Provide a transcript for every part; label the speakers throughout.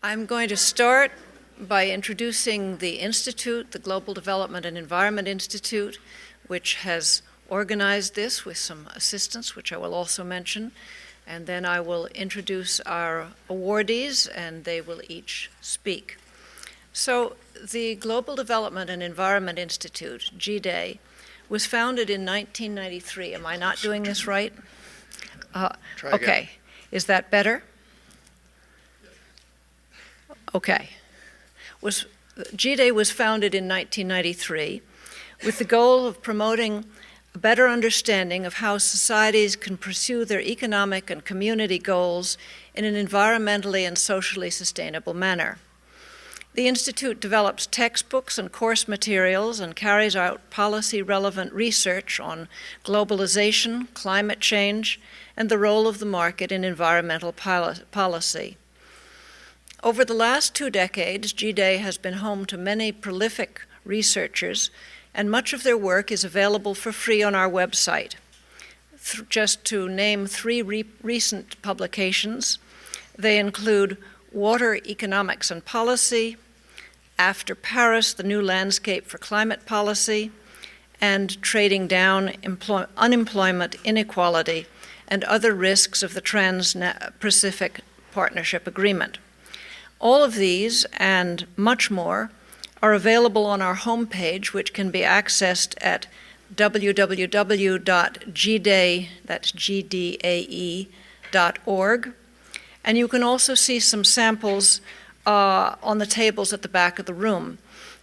Speaker 1: I'm going to start by introducing the Institute, the Global Development and Environment Institute, which has organized this with some assistance, which I will also mention. And then I will introduce our awardees, and they will each speak. So the Global Development and Environment Institute, GDAE, was founded in 1993. Am I not doing this right?
Speaker 2: Try again.
Speaker 1: Okay. Is that better? Okay. GDAE was founded in 1993 with the goal of promoting a better understanding of how societies can pursue their economic and community goals in an environmentally and socially sustainable manner. The Institute develops textbooks and course materials and carries out policy-relevant research on globalization, climate change, and the role of the market in environmental policy. Over the last 2 decades, GDAE has been home to many prolific researchers, and much of their work is available for free on our website. Just to name 3 recent publications, they include Water Economics and Policy, After Paris, the New Landscape for Climate Policy, and Trading Down Unemployment, Inequality, and Other Risks of the Trans-Pacific Partnership Agreement. All of these and much more are available on our homepage, which can be accessed at www.GDAE.org. And you can also see some samples on the tables at the back of the room.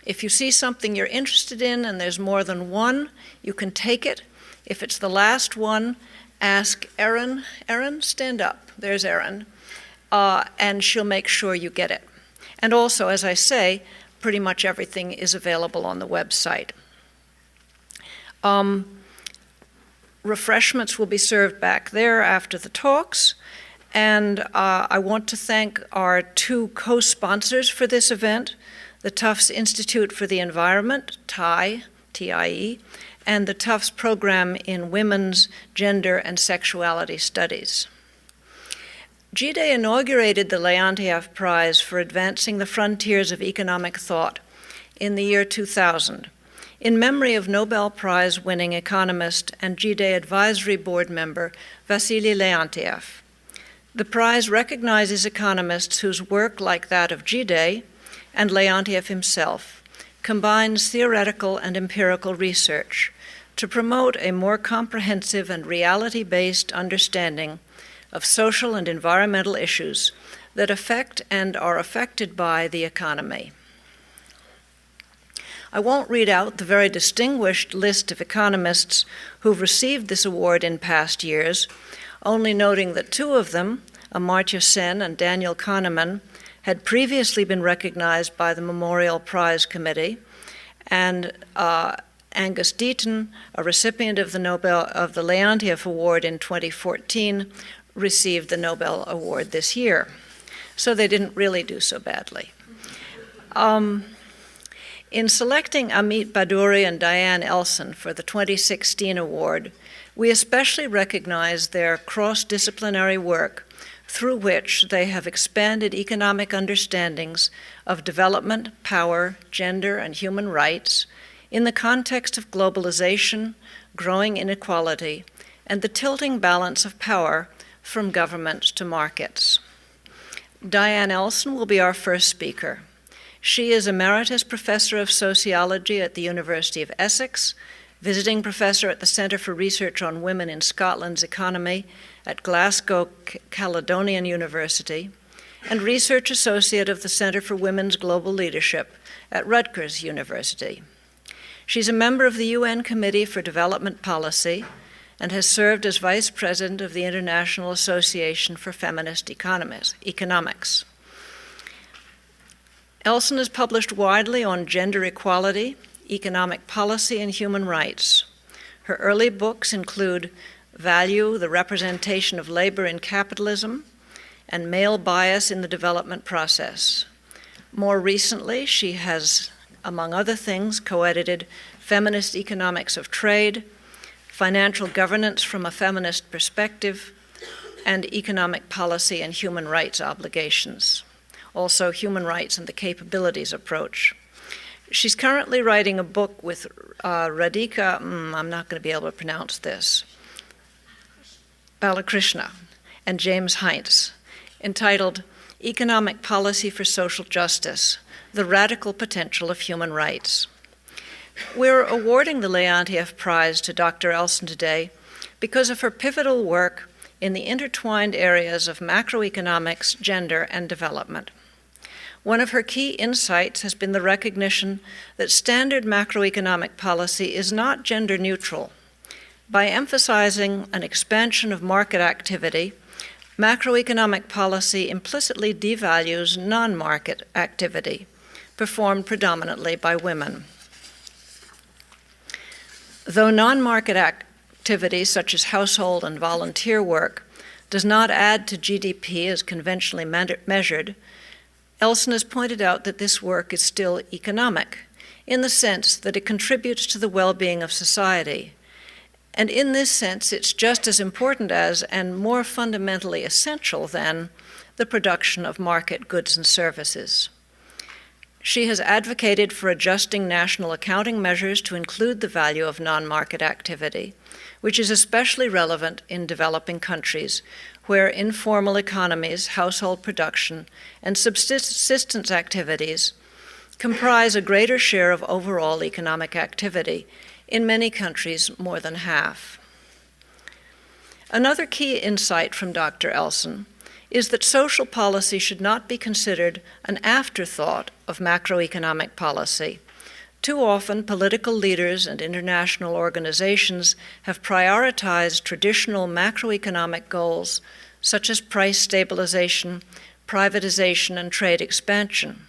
Speaker 1: If you see something you're interested in and there's more than one, you can take it. If it's the last one, ask Erin. Erin, stand up. There's Erin. And she'll make sure you get it. And also, as I say, pretty much everything is available on the website. Refreshments will be served back there after the talks. And I want to thank our 2 co-sponsors for this event, the Tufts Institute for the Environment, TIE, T-I-E, and the Tufts Program in Women's, Gender, and Sexuality Studies. GDAE inaugurated the Leontief Prize for Advancing the Frontiers of Economic Thought in the year 2000, in memory of Nobel Prize-winning economist and GDAE Advisory Board member Wassily Leontief. The prize recognizes economists whose work, like that of GDAE and Leontief himself, combines theoretical and empirical research to promote a more comprehensive and reality-based understanding of social and environmental issues that affect and are affected by the economy. I won't read out the very distinguished list of economists who've received this award in past years, only noting that 2 of them, Amartya Sen and Daniel Kahneman, had previously been recognized by the Memorial Prize Committee, and Angus Deaton, a recipient of the Leontief Award in 2014, received the Nobel Award this year. So they didn't really do so badly. In selecting Amit Bhaduri and Diane Elson for the 2016 award, we especially recognize their cross-disciplinary work through which they have expanded economic understandings of development, power, gender, and human rights in the context of globalization, growing inequality, and the tilting balance of power from governments to markets. Diane Elson will be our first speaker. She is Emeritus Professor of Sociology at the University of Essex, visiting professor at the Centre for Research on Women in Scotland's Economy at Glasgow Caledonian University, and research associate of the Centre for Women's Global Leadership at Rutgers University. She's a member of the UN Committee for Development Policy and has served as Vice President of the International Association for Feminist Economics. Elson has published widely on gender equality, economic policy, and human rights. Her early books include Value, the Representation of Labor in Capitalism, and Male Bias in the Development Process. More recently, she has, among other things, co-edited Feminist Economics of Trade, Financial Governance from a Feminist Perspective, and Economic Policy and Human Rights Obligations. also human rights and the capabilities approach. She's currently writing a book with Radhika, I'm not going to be able to pronounce this, Balakrishna and James Heinz, entitled Economic Policy for Social Justice, The Radical Potential of Human Rights. We're awarding the Leontief Prize to Dr. Elson today because of her pivotal work in the intertwined areas of macroeconomics, gender, and development. One of her key insights has been the recognition that standard macroeconomic policy is not gender neutral. By emphasizing an expansion of market activity, macroeconomic policy implicitly devalues non-market activity, performed predominantly by women. Though non-market activity, such as household and volunteer work, does not add to GDP as conventionally measured, Elson has pointed out that this work is still economic, in the sense that it contributes to the well-being of society. And in this sense, it's just as important as, and more fundamentally essential than, the production of market goods and services. She has advocated for adjusting national accounting measures to include the value of non-market activity, which is especially relevant in developing countries where informal economies, household production, and subsistence activities comprise a greater share of overall economic activity, in many countries more than half. Another key insight from Dr. Elson is that social policy should not be considered an afterthought of macroeconomic policy. Too often, political leaders and international organizations have prioritized traditional macroeconomic goals such as price stabilization, privatization, and trade expansion.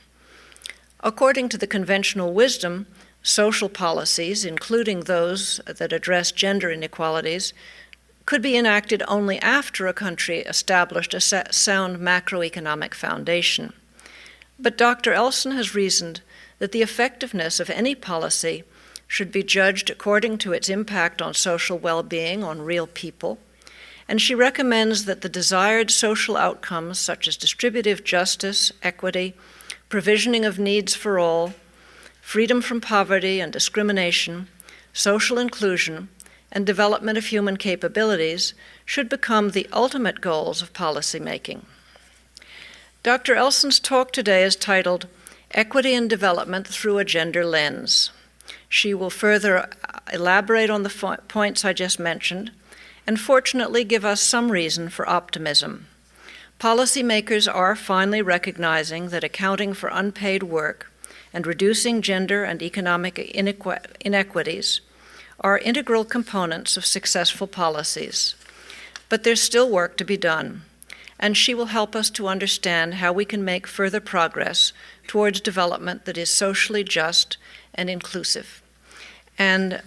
Speaker 1: According to the conventional wisdom, social policies, including those that address gender inequalities, could be enacted only after a country established a sound macroeconomic foundation. But Dr. Elson has reasoned that the effectiveness of any policy should be judged according to its impact on social well-being, on real people, and she recommends that the desired social outcomes, such as distributive justice, equity, provisioning of needs for all, freedom from poverty and discrimination, social inclusion, and development of human capabilities, should become the ultimate goals of policymaking. Dr. Elson's talk today is titled Equity and Development Through a Gender Lens. She will further elaborate on the points I just mentioned, and fortunately give us some reason for optimism. Policymakers are finally recognizing that accounting for unpaid work and reducing gender and economic inequities are integral components of successful policies. But there's still work to be done, and she will help us to understand how we can make further progress towards development that is socially just and inclusive. And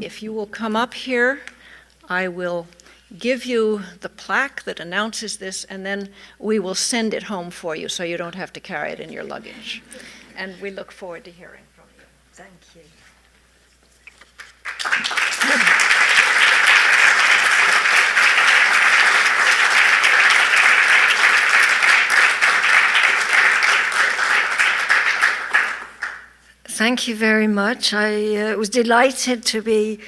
Speaker 1: if you will come up here, I will give you the plaque that announces this, and then we will send it home for you so you don't have to carry it in your luggage. And we look forward to hearing from you.
Speaker 3: Thank you. Thank you very much. I was delighted to be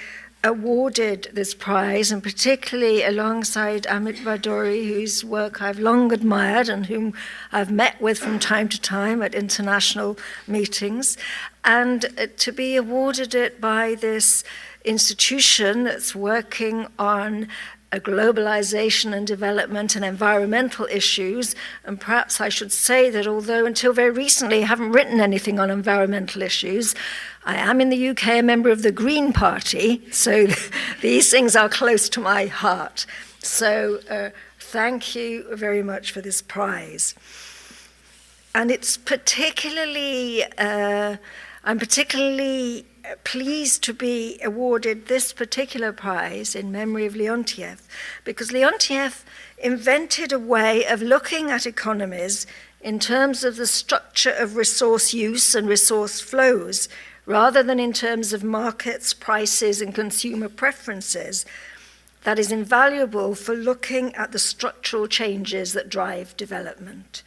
Speaker 3: awarded this prize, and particularly alongside Amit Bhaduri, whose work I've long admired and whom I've met with from time to time at international meetings, and to be awarded it by this institution that's working on globalization and development and environmental issues. And perhaps I should say that although until very recently I haven't written anything on environmental issues, I am in the UK a member of the Green Party, so these things are close to my heart. So thank you very much for this prize. And it's particularly, I'm particularly pleased to be awarded this particular prize in memory of Leontief, because Leontief invented a way of looking at economies in terms of the structure of resource use and resource flows, rather than in terms of markets, prices, and consumer preferences. That is invaluable for looking at the structural changes that drive development.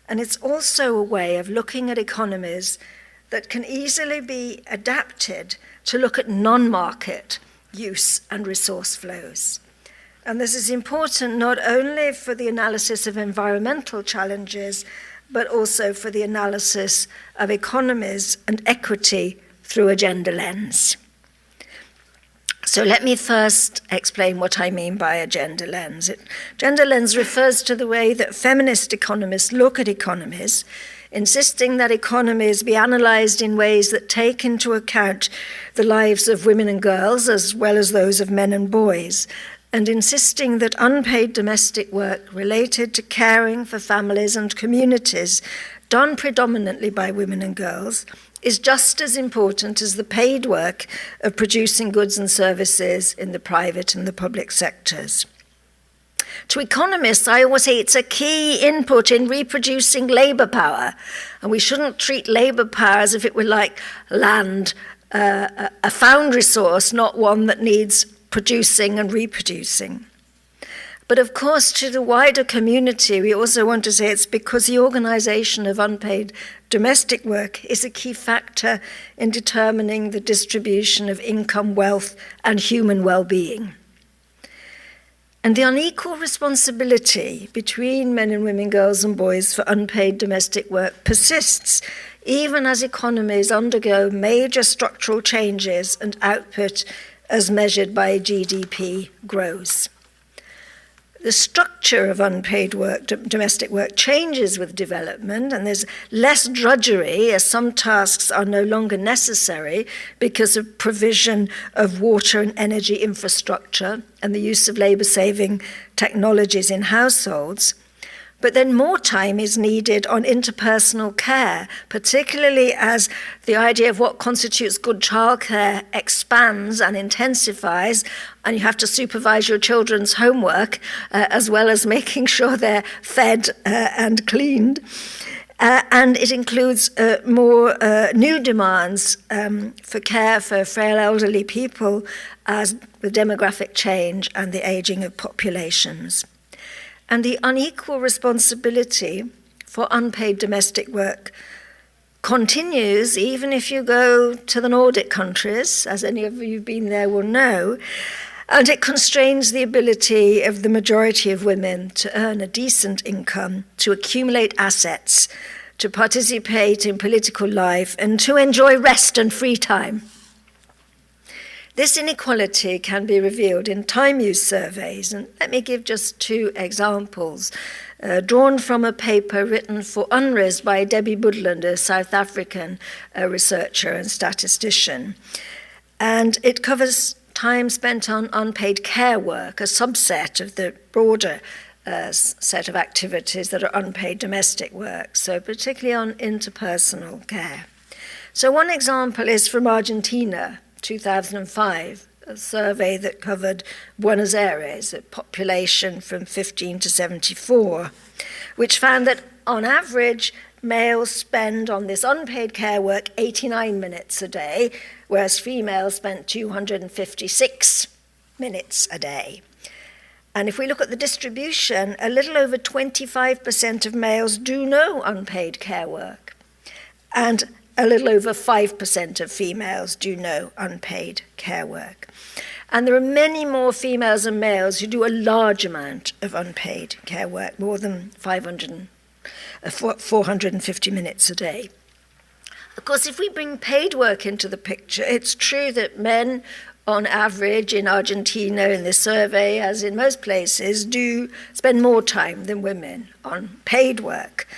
Speaker 3: And it's also a way of looking at economies that can easily be adapted to look at non-market use and resource flows. And this is important not only for the analysis of environmental challenges, but also for the analysis of economies and equity through a gender lens. So let me first explain what I mean by a gender lens. Gender lens refers to the way that feminist economists look at economies, insisting that economies be analysed in ways that take into account the lives of women and girls as well as those of men and boys, and insisting that unpaid domestic work related to caring for families and communities, done predominantly by women and girls, is just as important as the paid work of producing goods and services in the private and the public sectors. To economists, I always say it's a key input in reproducing labour power, and we shouldn't treat labour power as if it were like land, a found resource, not one that needs producing and reproducing. But of course, to the wider community, we also want to say it's because the organisation of unpaid domestic work is a key factor in determining the distribution of income, wealth, and human well-being. And the unequal responsibility between men and women, girls and boys for unpaid domestic work persists, even as economies undergo major structural changes and output as measured by GDP grows. The structure of unpaid work, domestic work, changes with development, and there's less drudgery as some tasks are no longer necessary because of provision of water and energy infrastructure and the use of labour-saving technologies in households. But then more time is needed on interpersonal care, particularly as the idea of what constitutes good childcare expands and intensifies, and you have to supervise your children's homework, as well as making sure they're fed and cleaned. And it includes more new demands for care for frail elderly people as with demographic change and the ageing of populations. And the unequal responsibility for unpaid domestic work continues even if you go to the Nordic countries, as any of you who've been there will know, and it constrains the ability of the majority of women to earn a decent income, to accumulate assets, to participate in political life, and to enjoy rest and free time. This inequality can be revealed in time use surveys, and let me give just two examples, drawn from a paper written for UNRIS by Debbie Budland, a South African researcher and statistician. And it covers time spent on unpaid care work, a subset of the broader set of activities that are unpaid domestic work, so particularly on interpersonal care. So one example is from Argentina, 2005, a survey that covered Buenos Aires, a population from 15 to 74, which found that on average, males spend on this unpaid care work 89 minutes a day, whereas females spent 256 minutes a day. And if we look at the distribution, a little over 25% of males do know unpaid care work, and a little over 5% of females do know unpaid care work. And there are many more females than males who do a large amount of unpaid care work, more than 450 minutes a day. Of course, if we bring paid work into the picture, it's true that men, on average, in Argentina, in this survey, as in most places, do spend more time than women on paid work.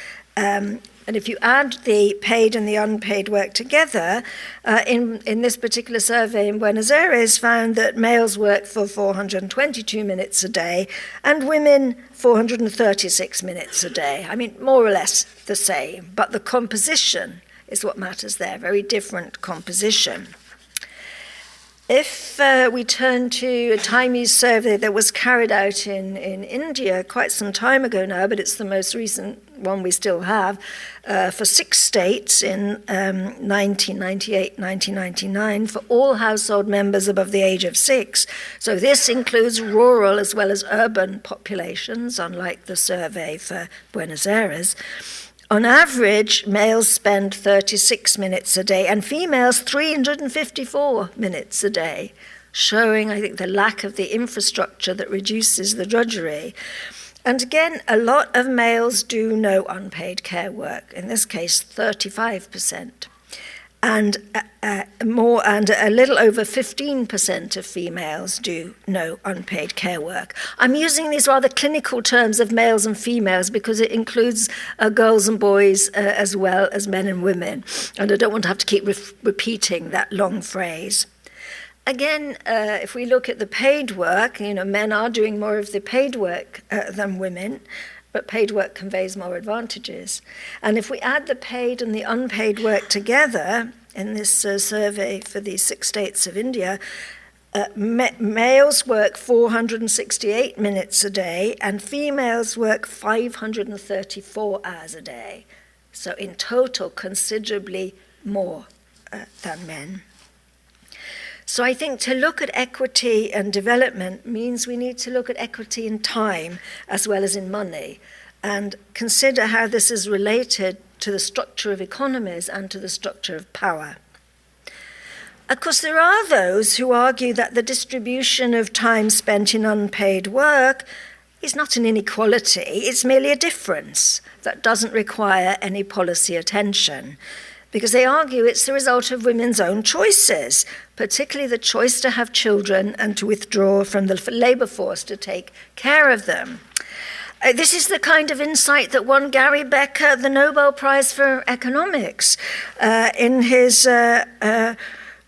Speaker 3: And if you add the paid and the unpaid work together, in this particular survey in Buenos Aires found that males work for 422 minutes a day and women 436 minutes a day. I mean, more or less the same, but the composition is what matters there, very different composition. If we turn to a time use survey that was carried out in India quite some time ago now, but it's the most recent one we still have, for 6 states in 1998, 1999, for all household members above the age of 6. So this includes rural as well as urban populations, unlike the survey for Buenos Aires. On average, males spend 36 minutes a day and females 354 minutes a day, showing, I think, the lack of the infrastructure that reduces the drudgery. And again, a lot of males do no unpaid care work, in this case 35%. And a little over 15% of females do no unpaid care work. I'm using these rather clinical terms of males and females because it includes girls and boys as well as men and women. And I don't want to have to keep repeating that long phrase. Again, if we look at the paid work, men are doing more of the paid work than women, but paid work conveys more advantages. And if we add the paid and the unpaid work together in this survey for the 6 states of India, males work 468 minutes a day and females work 534 hours a day. So in total, considerably more than men. So I think to look at equity and development means we need to look at equity in time as well as in money and consider how this is related to the structure of economies and to the structure of power. Of course, there are those who argue that the distribution of time spent in unpaid work is not an inequality, it's merely a difference that doesn't require any policy attention. Because they argue it's the result of women's own choices, particularly the choice to have children and to withdraw from the labour force to take care of them. This is the kind of insight that won Gary Becker the Nobel Prize for Economics in his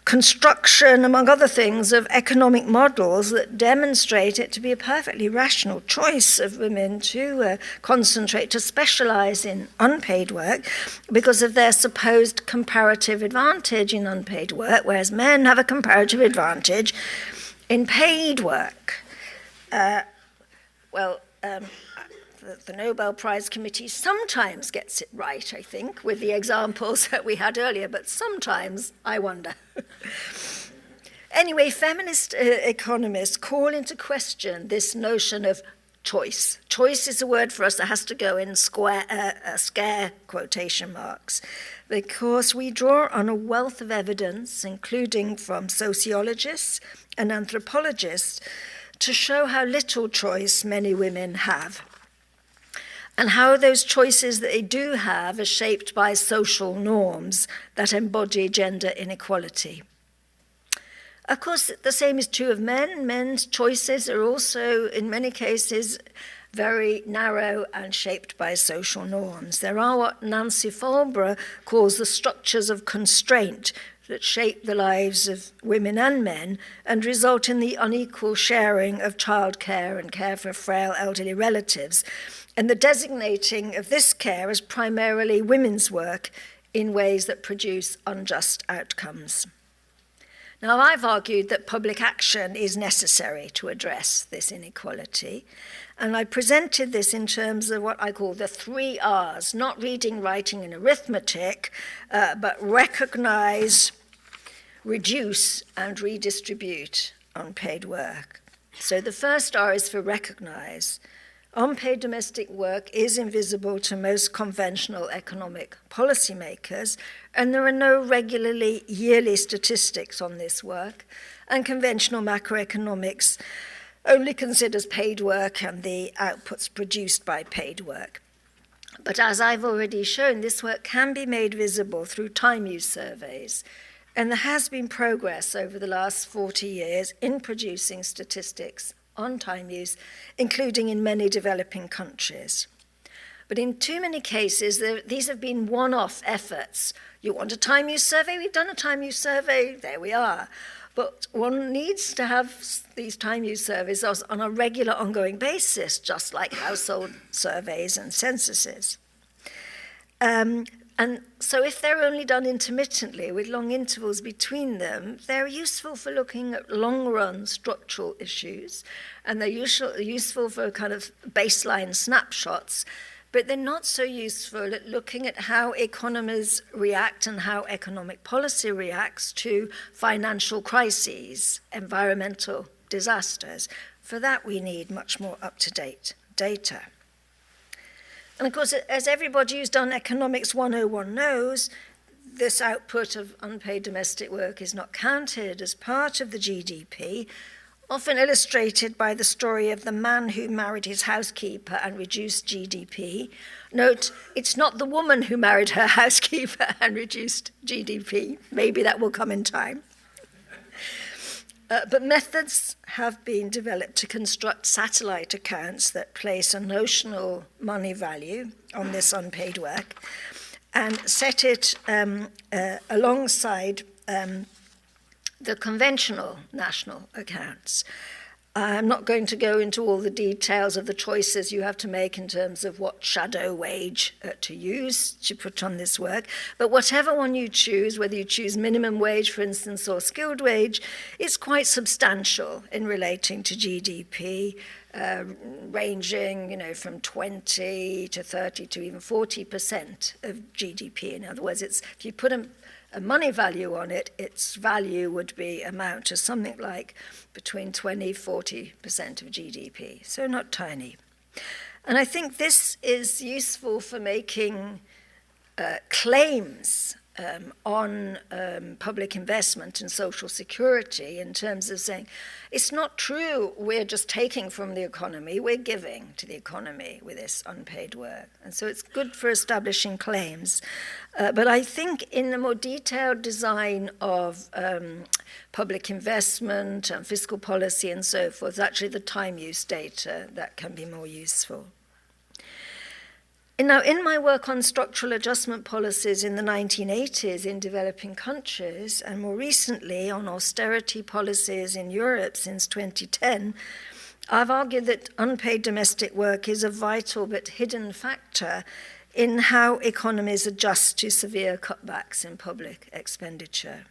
Speaker 3: construction, among other things, of economic models that demonstrate it to be a perfectly rational choice of women to concentrate, to specialize in unpaid work because of their supposed comparative advantage in unpaid work, whereas men have a comparative advantage in paid work. The Nobel Prize Committee sometimes gets it right, I think, with the examples that we had earlier, but sometimes I wonder. Anyway, feminist economists call into question this notion of choice. Choice is a word for us that has to go in scare quotation marks, because we draw on a wealth of evidence, including from sociologists and anthropologists, to show how little choice many women have, and how those choices that they do have are shaped by social norms that embody gender inequality. Of course, the same is true of men. Men's choices are also, in many cases, very narrow and shaped by social norms. There are what Nancy Fulbrough calls the structures of constraint that shape the lives of women and men and result in the unequal sharing of childcare and care for frail elderly relatives, and the designating of this care as primarily women's work in ways that produce unjust outcomes. Now, I've argued that public action is necessary to address this inequality, and I presented this in terms of what I call the 3 R's, not reading, writing, and arithmetic, but recognize, reduce, and redistribute unpaid work. So the first R is for recognize. Unpaid domestic work is invisible to most conventional economic policymakers, and there are no regularly yearly statistics on this work, and conventional macroeconomics only considers paid work and the outputs produced by paid work. But as I've already shown, this work can be made visible through time use surveys, and there has been progress over the last 40 years in producing statistics on time use, including in many developing countries. But in too many cases, these have been one-off efforts. You want a time use survey? We've done a time use survey. There we are. But one needs to have these time use surveys on a regular, ongoing basis, just like household surveys and censuses. And so if they're only done intermittently with long intervals between them, they're useful for looking at long-run structural issues, and they're useful for kind of baseline snapshots, but they're not so useful at looking at how economies react and how economic policy reacts to financial crises, environmental disasters. For that, we need much more up-to-date data. And of course, as everybody who's done Economics 101 knows, this output of unpaid domestic work is not counted as part of the GDP, often illustrated by the story of the man who married his housekeeper and reduced GDP. Note, it's not the woman who married her housekeeper and reduced GDP. Maybe that will come in time. But methods have been developed to construct satellite accounts that place a notional money value on this unpaid work and set it alongside the conventional national accounts. I'm not going to go into all the details of the choices you have to make in terms of what shadow wage to use to put on this work, but whatever one you choose, whether you choose minimum wage, for instance, or skilled wage, it's quite substantial in relating to GDP, ranging, from 20 to 30 to even 40% of GDP. In other words, if you put a money value on it, its value would amount to something like between 20-40% of GDP, so not tiny. And I think this is useful for making claims on public investment and social security in terms of saying, it's not true we're just taking from the economy, we're giving to the economy with this unpaid work. And so it's good for establishing claims. But I think in the more detailed design of public investment and fiscal policy and so forth, actually the time use data that can be more useful. Now, in my work on structural adjustment policies in the 1980s in developing countries, and more recently on austerity policies in Europe since 2010, I've argued that unpaid domestic work is a vital but hidden factor in how economies adjust to severe cutbacks in public expenditure.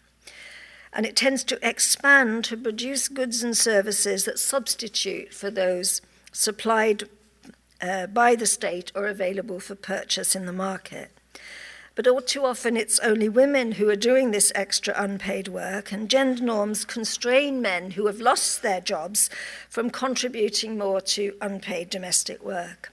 Speaker 3: And it tends to expand to produce goods and services that substitute for those supplied by the state or available for purchase in the market. But all too often it's only women who are doing this extra unpaid work, and gender norms constrain men who have lost their jobs from contributing more to unpaid domestic work.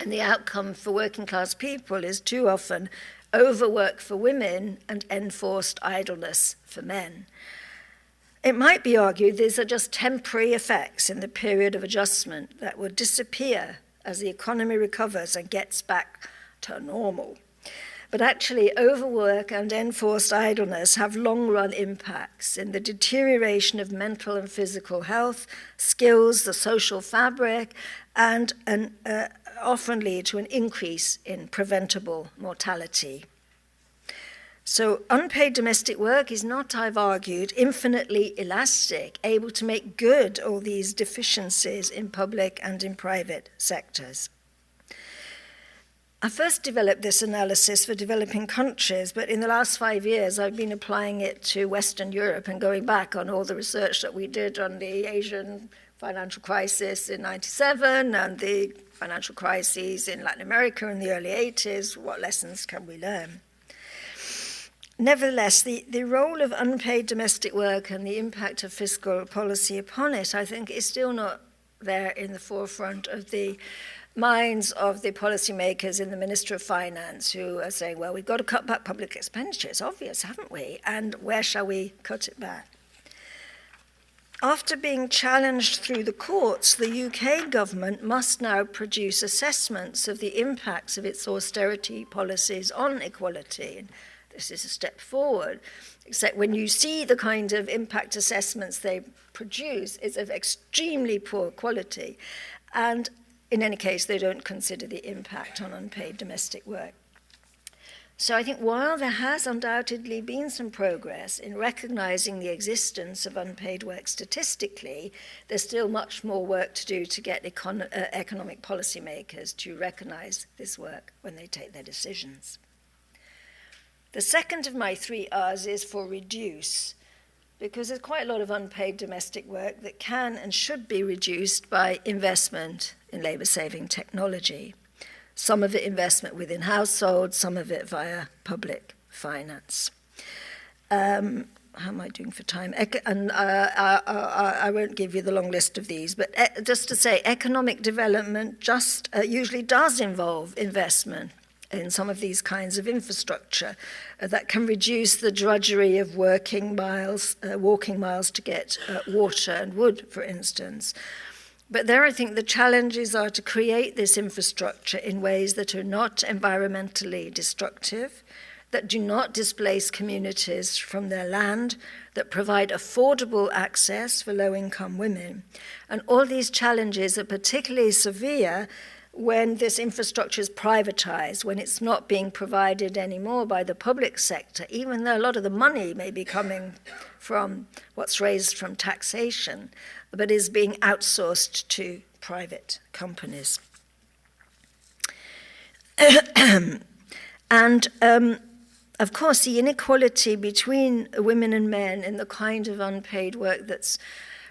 Speaker 3: And the outcome for working class people is too often overwork for women and enforced idleness for men. It might be argued these are just temporary effects in the period of adjustment that will disappear as the economy recovers and gets back to normal. But actually, overwork and enforced idleness have long-run impacts in the deterioration of mental and physical health, skills, the social fabric, and often lead to an increase in preventable mortality. So unpaid domestic work is not, I've argued, infinitely elastic, able to make good all these deficiencies in public and in private sectors. I first developed this analysis for developing countries, but in the last 5 years I've been applying it to Western Europe and going back on all the research that we did on the Asian financial crisis in 97 and the financial crises in Latin America in the early 80s. What lessons can we learn? Nevertheless, the role of unpaid domestic work and the impact of fiscal policy upon it, I think, is still not there in the forefront of the minds of the policymakers in the Ministry of Finance, who are saying, well, we've got to cut back public expenditure. It's obvious, haven't we? And where shall we cut it back? After being challenged through the courts, the UK government must now produce assessments of the impacts of its austerity policies on equality. And this is a step forward, except when you see the kind of impact assessments they produce, it's of extremely poor quality. And in any case, they don't consider the impact on unpaid domestic work. So I think while there has undoubtedly been some progress in recognizing the existence of unpaid work statistically, there's still much more work to do to get economic policymakers to recognize this work when they take their decisions. The second of my 3 R's is for reduce, because there's quite a lot of unpaid domestic work that can and should be reduced by investment in labor-saving technology. Some of it investment within households, some of it via public finance. how am I doing for time? I won't give you the long list of these, but just to say, economic development just usually does involve investment in some of these kinds of infrastructure that can reduce the drudgery of walking miles to get water and wood, for instance. But there, I think the challenges are to create this infrastructure in ways that are not environmentally destructive, that do not displace communities from their land, that provide affordable access for low-income women. And all these challenges are particularly severe when this infrastructure is privatized, when it's not being provided anymore by the public sector, even though a lot of the money may be coming from what's raised from taxation, but is being outsourced to private companies. And of course, the inequality between women and men in the kind of unpaid work that's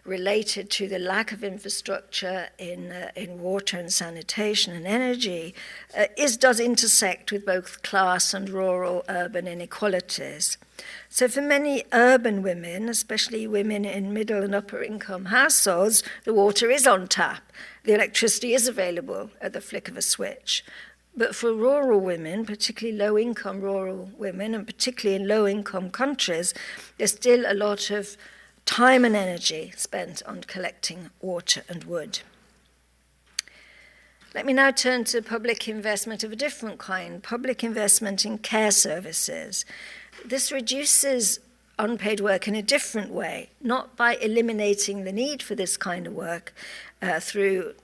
Speaker 3: related to the lack of infrastructure in water and sanitation and energy does intersect with both class and rural urban inequalities. So for many urban women, especially women in middle and upper income households, the water is on tap, the electricity is available at the flick of a switch. But for rural women, particularly low-income rural women, and particularly in low-income countries, there's still a lot of time and energy spent on collecting water and wood. Let me now turn to public investment of a different kind, public investment in care services. This reduces unpaid work in a different way, not by eliminating the need for this kind of work through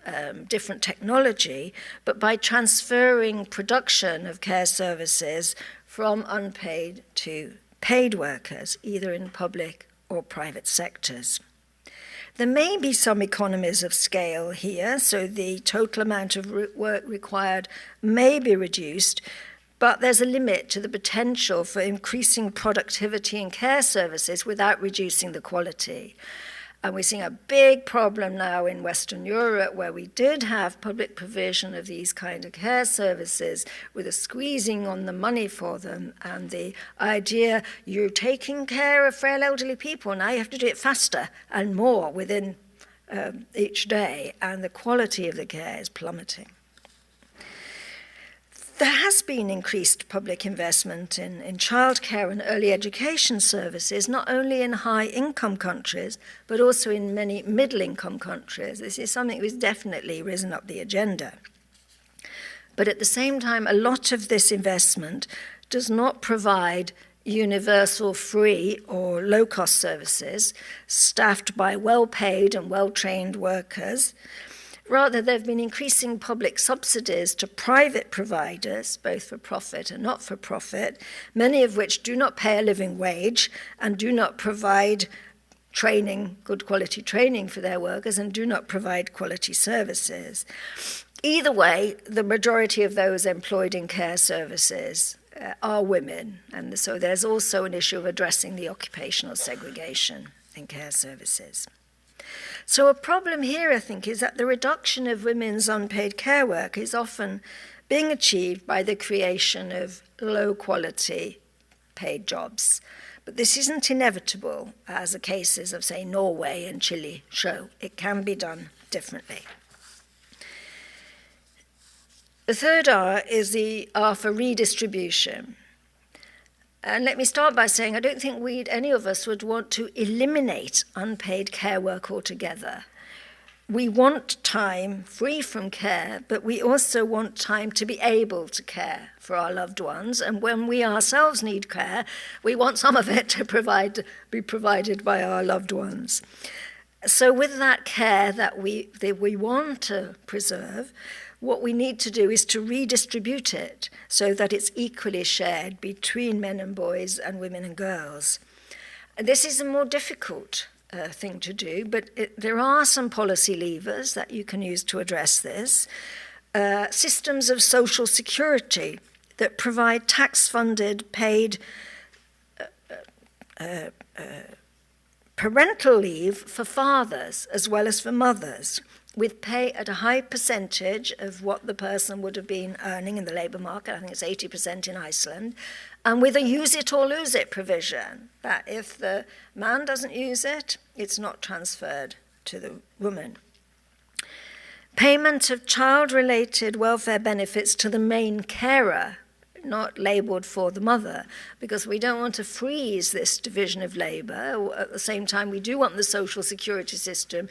Speaker 3: different technology, but by transferring production of care services from unpaid to paid workers, either in public or private sectors. There may be some economies of scale here, so the total amount of work required may be reduced, but there's a limit to the potential for increasing productivity in care services without reducing the quality. And we're seeing a big problem now in Western Europe, where we did have public provision of these kind of care services with a squeezing on the money for them, and the idea you're taking care of frail elderly people, now you have to do it faster and more within each day, and the quality of the care is plummeting. There has been increased public investment in childcare and early education services, not only in high-income countries, but also in many middle-income countries. This is something that's definitely risen up the agenda. But at the same time, a lot of this investment does not provide universal free or low-cost services staffed by well-paid and well-trained workers. Rather, there have been increasing public subsidies to private providers, both for profit and not for profit, many of which do not pay a living wage and do not provide training, good quality training for their workers, and do not provide quality services. Either way, the majority of those employed in care services are women, and so there's also an issue of addressing the occupational segregation in care services. So a problem here, I think, is that the reduction of women's unpaid care work is often being achieved by the creation of low-quality paid jobs. But this isn't inevitable, as the cases of, say, Norway and Chile show. It can be done differently. The third R is the R for redistribution. And let me start by saying I don't think any of us would want to eliminate unpaid care work altogether. We want time free from care, but we also want time to be able to care for our loved ones. And when we ourselves need care, we want some of it to be provided by our loved ones. So with that care that we want to preserve, what we need to do is to redistribute it so that it's equally shared between men and boys and women and girls. This is a more difficult thing to do, but there are some policy levers that you can use to address this. Systems of social security that provide tax-funded paid parental leave for fathers as well as for mothers. with pay at a high percentage of what the person would have been earning in the labour market. I think it's 80% in Iceland. And with a use it or lose it provision, that if the man doesn't use it, it's not transferred to the woman. Payment of child-related welfare benefits to the main carer, not labelled for the mother, because we don't want to freeze this division of labour. At the same time, we do want the social security system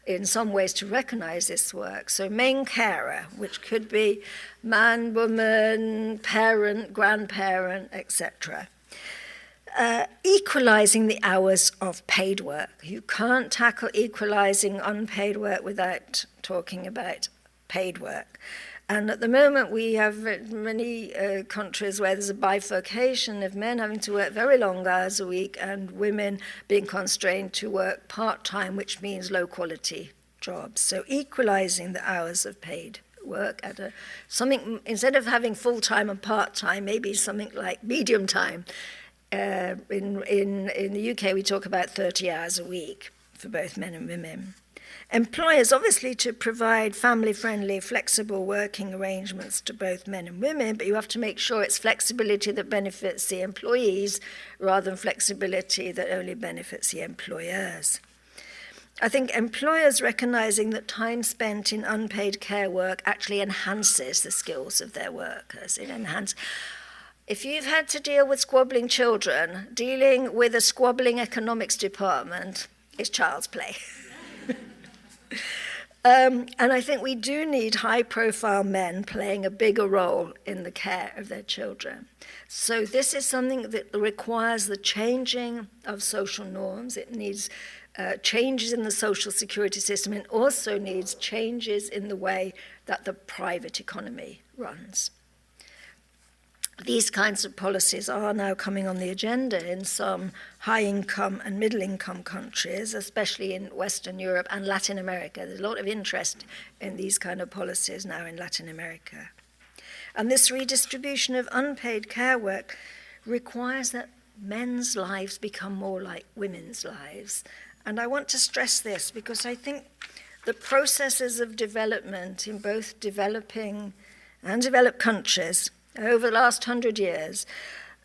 Speaker 3: in some ways to recognise this work. So main carer, which could be man, woman, parent, grandparent, etc. Equalising the hours of paid work. You can't tackle equalising unpaid work without talking about paid work. And at the moment, we have many countries where there's a bifurcation of men having to work very long hours a week and women being constrained to work part-time, which means low-quality jobs. So equalising the hours of paid work at something, instead of having full-time and part-time, maybe something like medium time. In the UK, we talk about 30 hours a week for both men and women. Employers, obviously, to provide family-friendly, flexible working arrangements to both men and women, but you have to make sure it's flexibility that benefits the employees rather than flexibility that only benefits the employers. I think employers recognising that time spent in unpaid care work actually enhances the skills of their workers. If you've had to deal with squabbling children, dealing with a squabbling economics department is child's play. And I think we do need high-profile men playing a bigger role in the care of their children. So this is something that requires the changing of social norms. It needs changes in the social security system. It also needs changes in the way that the private economy runs. These kinds of policies are now coming on the agenda in some high-income and middle-income countries, especially in Western Europe and Latin America. There's a lot of interest in these kind of policies now in Latin America. And this redistribution of unpaid care work requires that men's lives become more like women's lives. And I want to stress this because I think the processes of development in both developing and developed countries over the last 100 years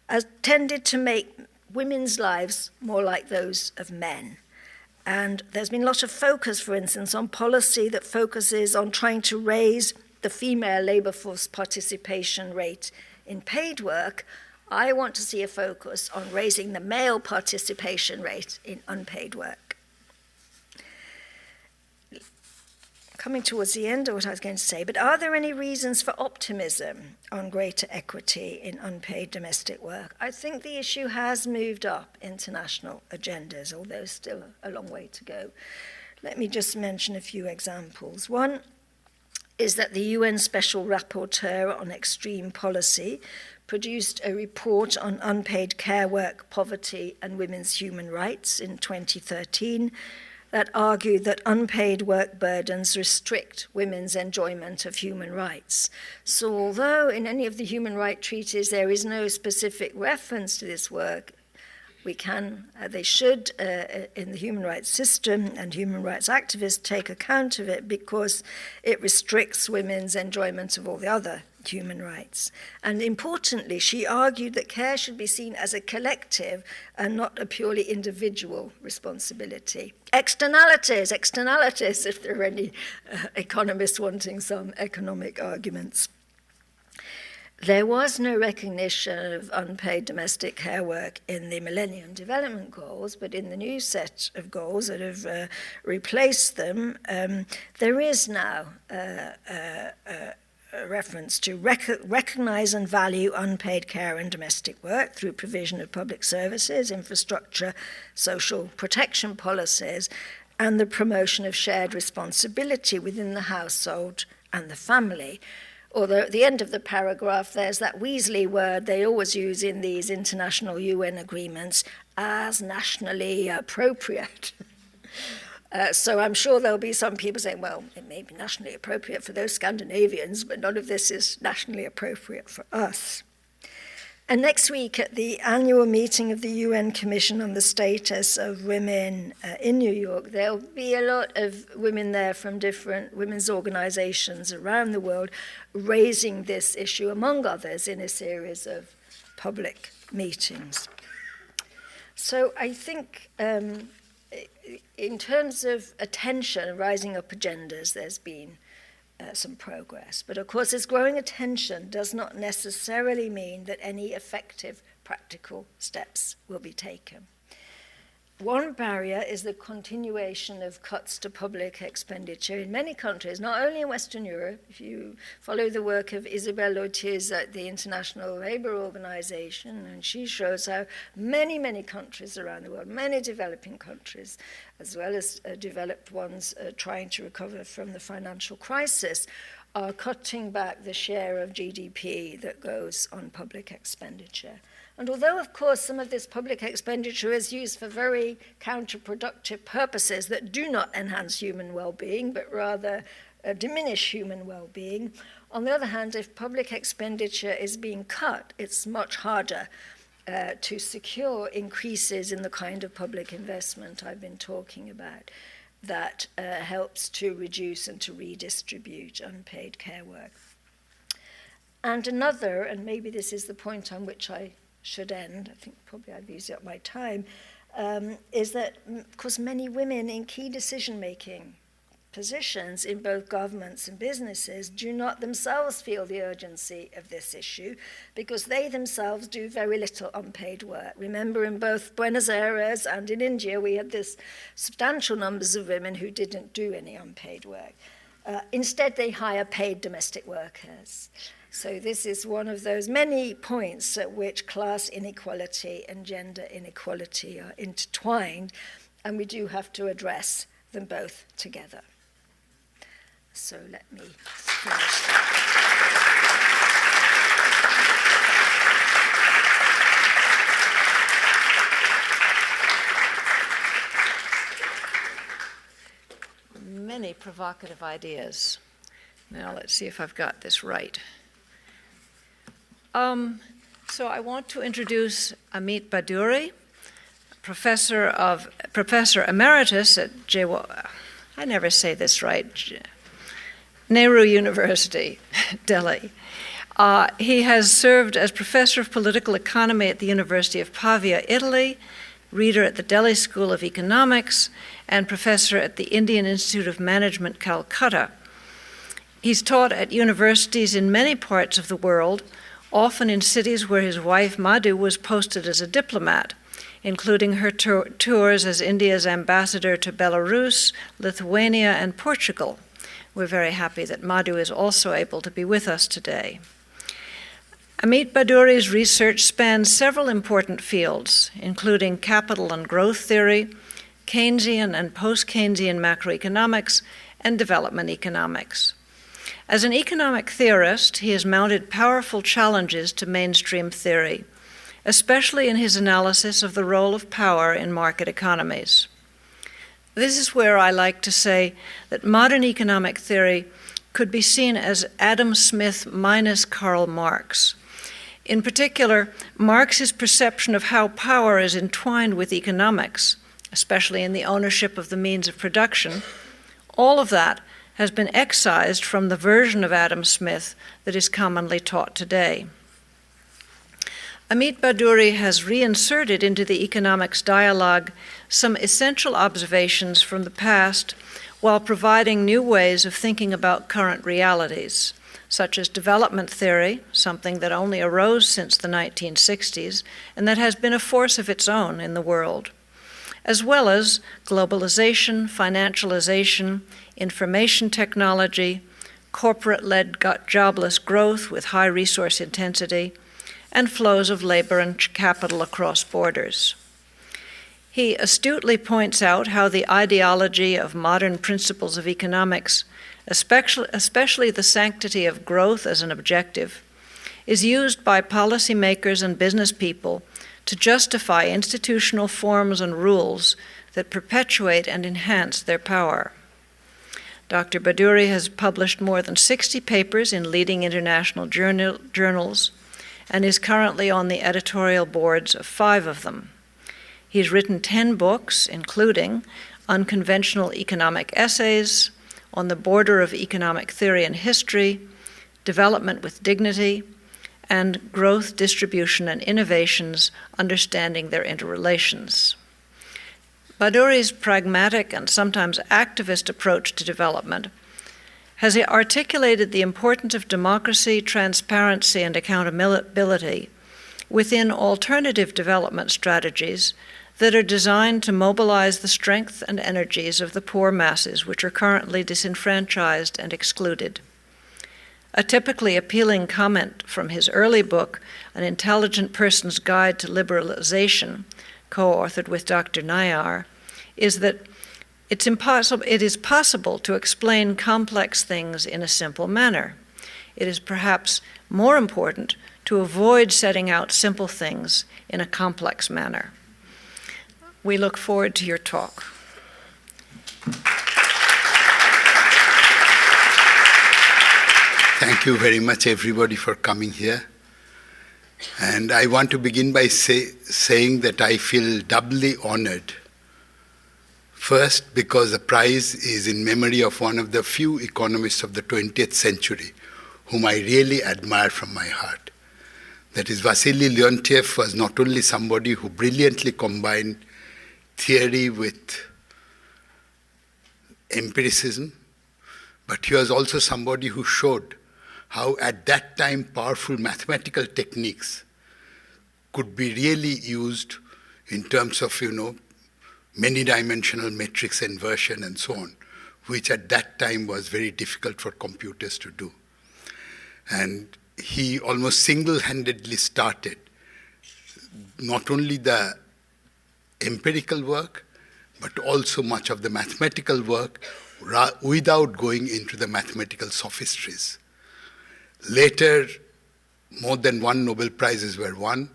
Speaker 3: has tended to make women's lives more like those of men. And there's been a lot of focus, for instance, on policy that focuses on trying to raise the female labour force participation rate in paid work. I want to see a focus on raising the male participation rate in unpaid work. Coming towards the end of what I was going to say, but are there any reasons for optimism on greater equity in unpaid domestic work? I think the issue has moved up international agendas, although still a long way to go. Let me just mention a few examples. One is that the UN Special Rapporteur on Extreme Policy produced a report on unpaid care work, poverty, and women's human rights in 2013, that argued that unpaid work burdens restrict women's enjoyment of human rights. So although in any of the human rights treaties there is no specific reference to this work, they should, in the human rights system, and human rights activists take account of it because it restricts women's enjoyment of all the other human rights. And importantly, she argued that care should be seen as a collective and not a purely individual responsibility. Externalities, if there are any economists wanting some economic arguments. There was no recognition of unpaid domestic care work in the Millennium Development Goals, but in the new set of goals that have replaced them, there is now a reference to recognise and value unpaid care and domestic work through provision of public services, infrastructure, social protection policies, and the promotion of shared responsibility within the household and the family. Although at the end of the paragraph, there's that Weasley word they always use in these international UN agreements, as nationally appropriate. So I'm sure there'll be some people saying, well, it may be nationally appropriate for those Scandinavians, but none of this is nationally appropriate for us. And next week at the annual meeting of the UN Commission on the Status of Women in New York, there'll be a lot of women there from different women's organizations around the world raising this issue, among others, in a series of public meetings. So I think in terms of attention, rising up agendas, there's been some progress. But of course, this growing attention does not necessarily mean that any effective practical steps will be taken. One barrier is the continuation of cuts to public expenditure in many countries, not only in Western Europe. If you follow the work of Isabelle Leontief at the International Labour Organization, and she shows how many, many countries around the world, many developing countries, as well as developed ones trying to recover from the financial crisis, are cutting back the share of GDP that goes on public expenditure. And although, of course, some of this public expenditure is used for very counterproductive purposes that do not enhance human well-being, but rather diminish human well-being, on the other hand, if public expenditure is being cut, it's much harder to secure increases in the kind of public investment I've been talking about that helps to reduce and to redistribute unpaid care work. And another, and maybe this is the point on which I should end, I think probably I've used up my time, is that, of course, many women in key decision-making positions in both governments and businesses do not themselves feel the urgency of this issue because they themselves do very little unpaid work. Remember, in both Buenos Aires and in India, we had this substantial numbers of women who didn't do any unpaid work. Instead, they hire paid domestic workers. So this is one of those many points at which class inequality and gender inequality are intertwined, and we do have to address them both together. So let me finish.
Speaker 1: Many provocative ideas. Now let's see if I've got this right. So I want to introduce Amit Bhaduri, Professor Emeritus at I never say this right, Nehru University, Delhi. He has served as Professor of Political Economy at the University of Pavia, Italy, Reader at the Delhi School of Economics, and Professor at the Indian Institute of Management, Calcutta. He's taught at universities in many parts of the world, often in cities where his wife Madhu was posted as a diplomat, including her tours as India's ambassador to Belarus, Lithuania, and Portugal. We're very happy that Madhu is also able to be with us today. Amit Bhaduri's research spans several important fields, including capital and growth theory, Keynesian and post-Keynesian macroeconomics, and development economics. As an economic theorist, he has mounted powerful challenges to mainstream theory, especially in his analysis of the role of power in market economies. This is where I like to say that modern economic theory could be seen as Adam Smith minus Karl Marx. In particular, Marx's perception of how power is entwined with economics, especially in the ownership of the means of production, all of that has been excised from the version of Adam Smith that is commonly taught today. Amit Bhaduri has reinserted into the economics dialogue some essential observations from the past while providing new ways of thinking about current realities, such as development theory, something that only arose since the 1960s and that has been a force of its own in the world, as well as globalization, financialization, information technology, corporate-led jobless growth with high resource intensity, and flows of labor and capital across borders. He astutely points out how the ideology of modern principles of economics, especially the sanctity of growth as an objective, is used by policymakers and business people to justify institutional forms and rules that perpetuate and enhance their power. Dr. Bhaduri has published more than 60 papers in leading international journals and is currently on the editorial boards of 5 of them. He's written 10 books, including Unconventional Economic Essays, On the Border of Economic Theory and History, Development with Dignity, and Growth, Distribution, and Innovations, Understanding Their Interrelations. Bhaduri's pragmatic and sometimes activist approach to development has articulated the importance of democracy, transparency, and accountability within alternative development strategies that are designed to mobilize the strength and energies of the poor masses which are currently disenfranchised and excluded. A typically appealing comment from his early book, An Intelligent Person's Guide to Liberalization, co-authored with Dr. Nayar, is that it is possible to explain complex things in a simple manner. It is perhaps more important to avoid setting out simple things in a complex manner. We look forward to your talk.
Speaker 2: Thank you very much, everybody, for coming here. And I want to begin by saying that I feel doubly honored. First, because the prize is in memory of one of the few economists of the 20th century whom I really admire from my heart. That is, Vasily Leontief was not only somebody who brilliantly combined theory with empiricism, but he was also somebody who showed how at that time powerful mathematical techniques could be really used in terms of, many-dimensional matrix inversion and so on, which at that time was very difficult for computers to do. And he almost single-handedly started not only the empirical work, but also much of the mathematical work without going into the mathematical sophistries. Later, more than 1 Nobel Prizes were won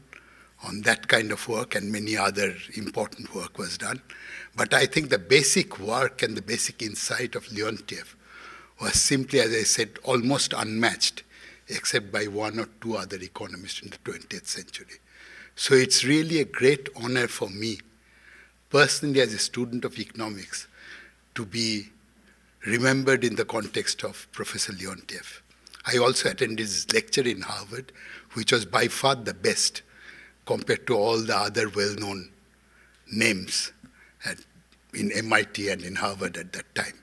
Speaker 2: on that kind of work, and many other important work was done. But I think the basic work and the basic insight of Leontief was simply, as I said, almost unmatched, except by 1 or 2 other economists in the 20th century. So it's really a great honor for me, personally as a student of economics, to be remembered in the context of Professor Leontief. I also attended his lecture in Harvard, which was by far the best compared to all the other well-known names in MIT and in Harvard at that time.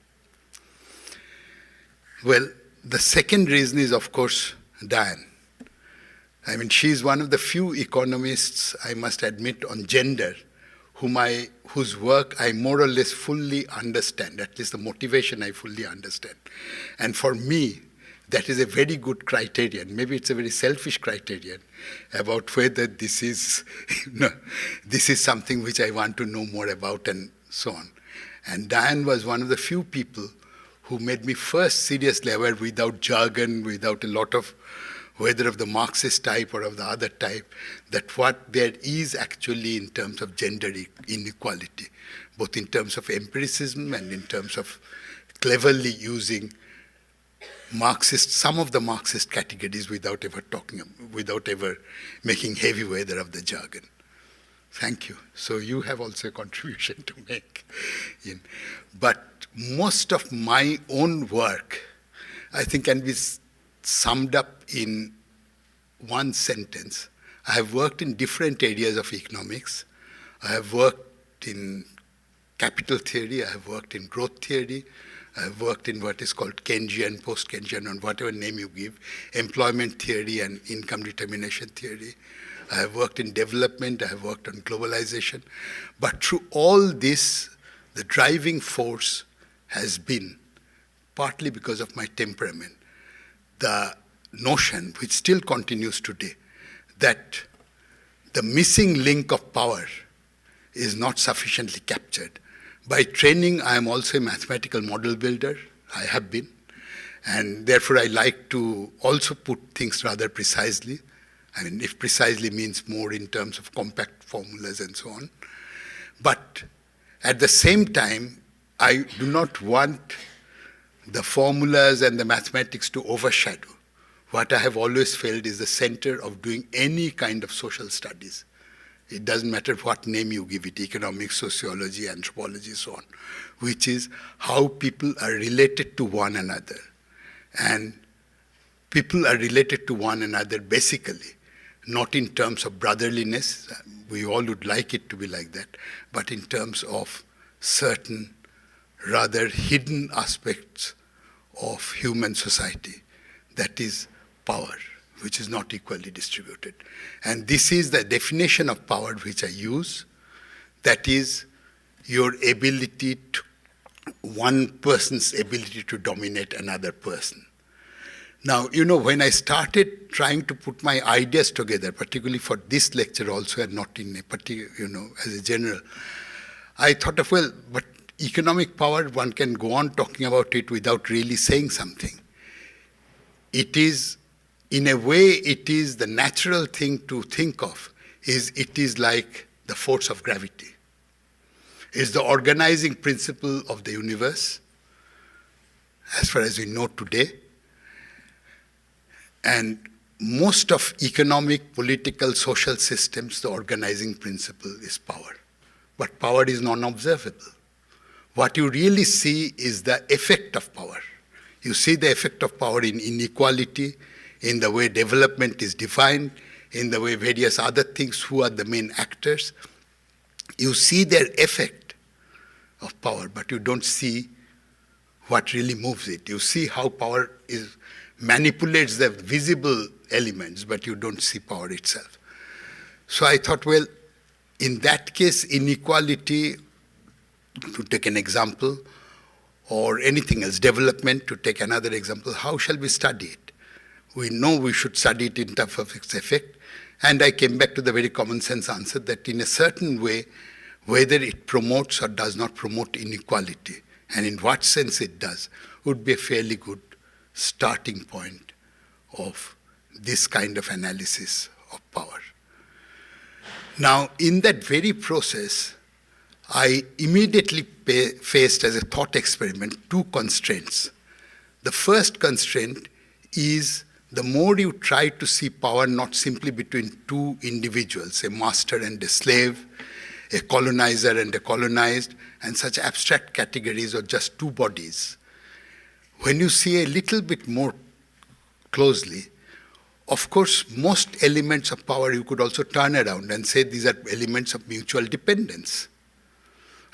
Speaker 2: Well, the second reason is, of course, Diane. I mean, she's one of the few economists, I must admit, on gender, whose work I more or less fully understand, at least the motivation I fully understand. And for me, that is a very good criterion. Maybe it's a very selfish criterion about whether this is, this is something which I want to know more about and so on. And Diane was one of the few people who made me first seriously aware, without jargon, without a lot of, whether of the Marxist type or of the other type, that what there is actually in terms of gender inequality, both in terms of empiricism and in terms of cleverly using some of the Marxist categories without ever making heavy weather of the jargon. Thank you. So you have also a contribution to make. But most of my own work, I think, can be summed up in one sentence. I have worked in different areas of economics. I have worked in capital theory. I have worked in growth theory. I have worked in what is called Keynesian, post-Keynesian, or whatever name you give, employment theory and income determination theory. I have worked in development. I have worked on globalization. But through all this, the driving force has been, partly because of my temperament, the notion, which still continues today, that the missing link of power is not sufficiently captured. By training, I am also a mathematical model builder. I have been. And therefore, I like to also put things rather precisely. I mean, if precisely means more in terms of compact formulas and so on. But at the same time, I do not want the formulas and the mathematics to overshadow what I have always felt is the center of doing any kind of social studies. It doesn't matter what name you give it, economics, sociology, anthropology, so on, which is how people are related to one another. And people are related to one another basically, not in terms of brotherliness, we all would like it to be like that, but in terms of certain rather hidden aspects of human society, that is power, which is not equally distributed. And this is the definition of power which I use, that is your ability to, one person's ability to dominate another person. Now, when I started trying to put my ideas together, particularly for this lecture also and not in a particular, as a general, I thought of, well, but economic power, one can go on talking about it without really saying something. It is, in a way, it is the natural thing to think of, it is like the force of gravity. It's the organizing principle of the universe, as far as we know today. And most of economic, political, social systems, the organizing principle is power. But power is non-observable. What you really see is the effect of power. You see the effect of power in inequality, in the way development is defined, in the way various other things, who are the main actors. You see their effect of power, but you don't see what really moves it. You see how power manipulates the visible elements, but you don't see power itself. So I thought, well, in that case, inequality, to take an example, or anything else, development, to take another example, how shall we study it? We know we should study it in terms of its effect, and I came back to the very common sense answer that in a certain way, whether it promotes or does not promote inequality, and in what sense it does, would be a fairly good starting point of this kind of analysis of power. Now, in that very process, I immediately faced as a thought experiment two constraints. The first constraint is the more you try to see power not simply between two individuals, a master and a slave, a colonizer and a colonized, and such abstract categories or just two bodies. When you see a little bit more closely, of course, most elements of power you could also turn around and say these are elements of mutual dependence.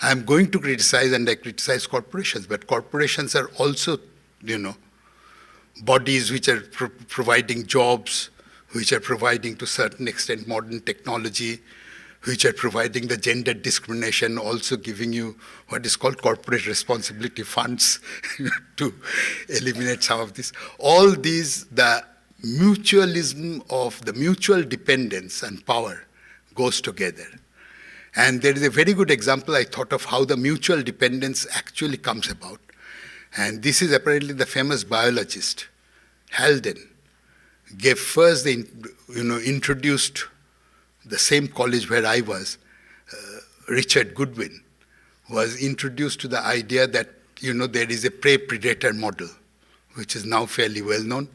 Speaker 2: I am going to criticize, and I criticize corporations, but corporations are also, bodies which are providing jobs, which are providing to a certain extent modern technology, which are providing the gender discrimination, also giving you what is called corporate responsibility funds to eliminate some of this. All these, the mutualism of the mutual dependence and power goes together. And there is a very good example I thought of how the mutual dependence actually comes about. And this is apparently the famous biologist, Halden, gave first the, introduced the same college where I was, Richard Goodwin, was introduced to the idea that, there is a prey-predator model, which is now fairly well known.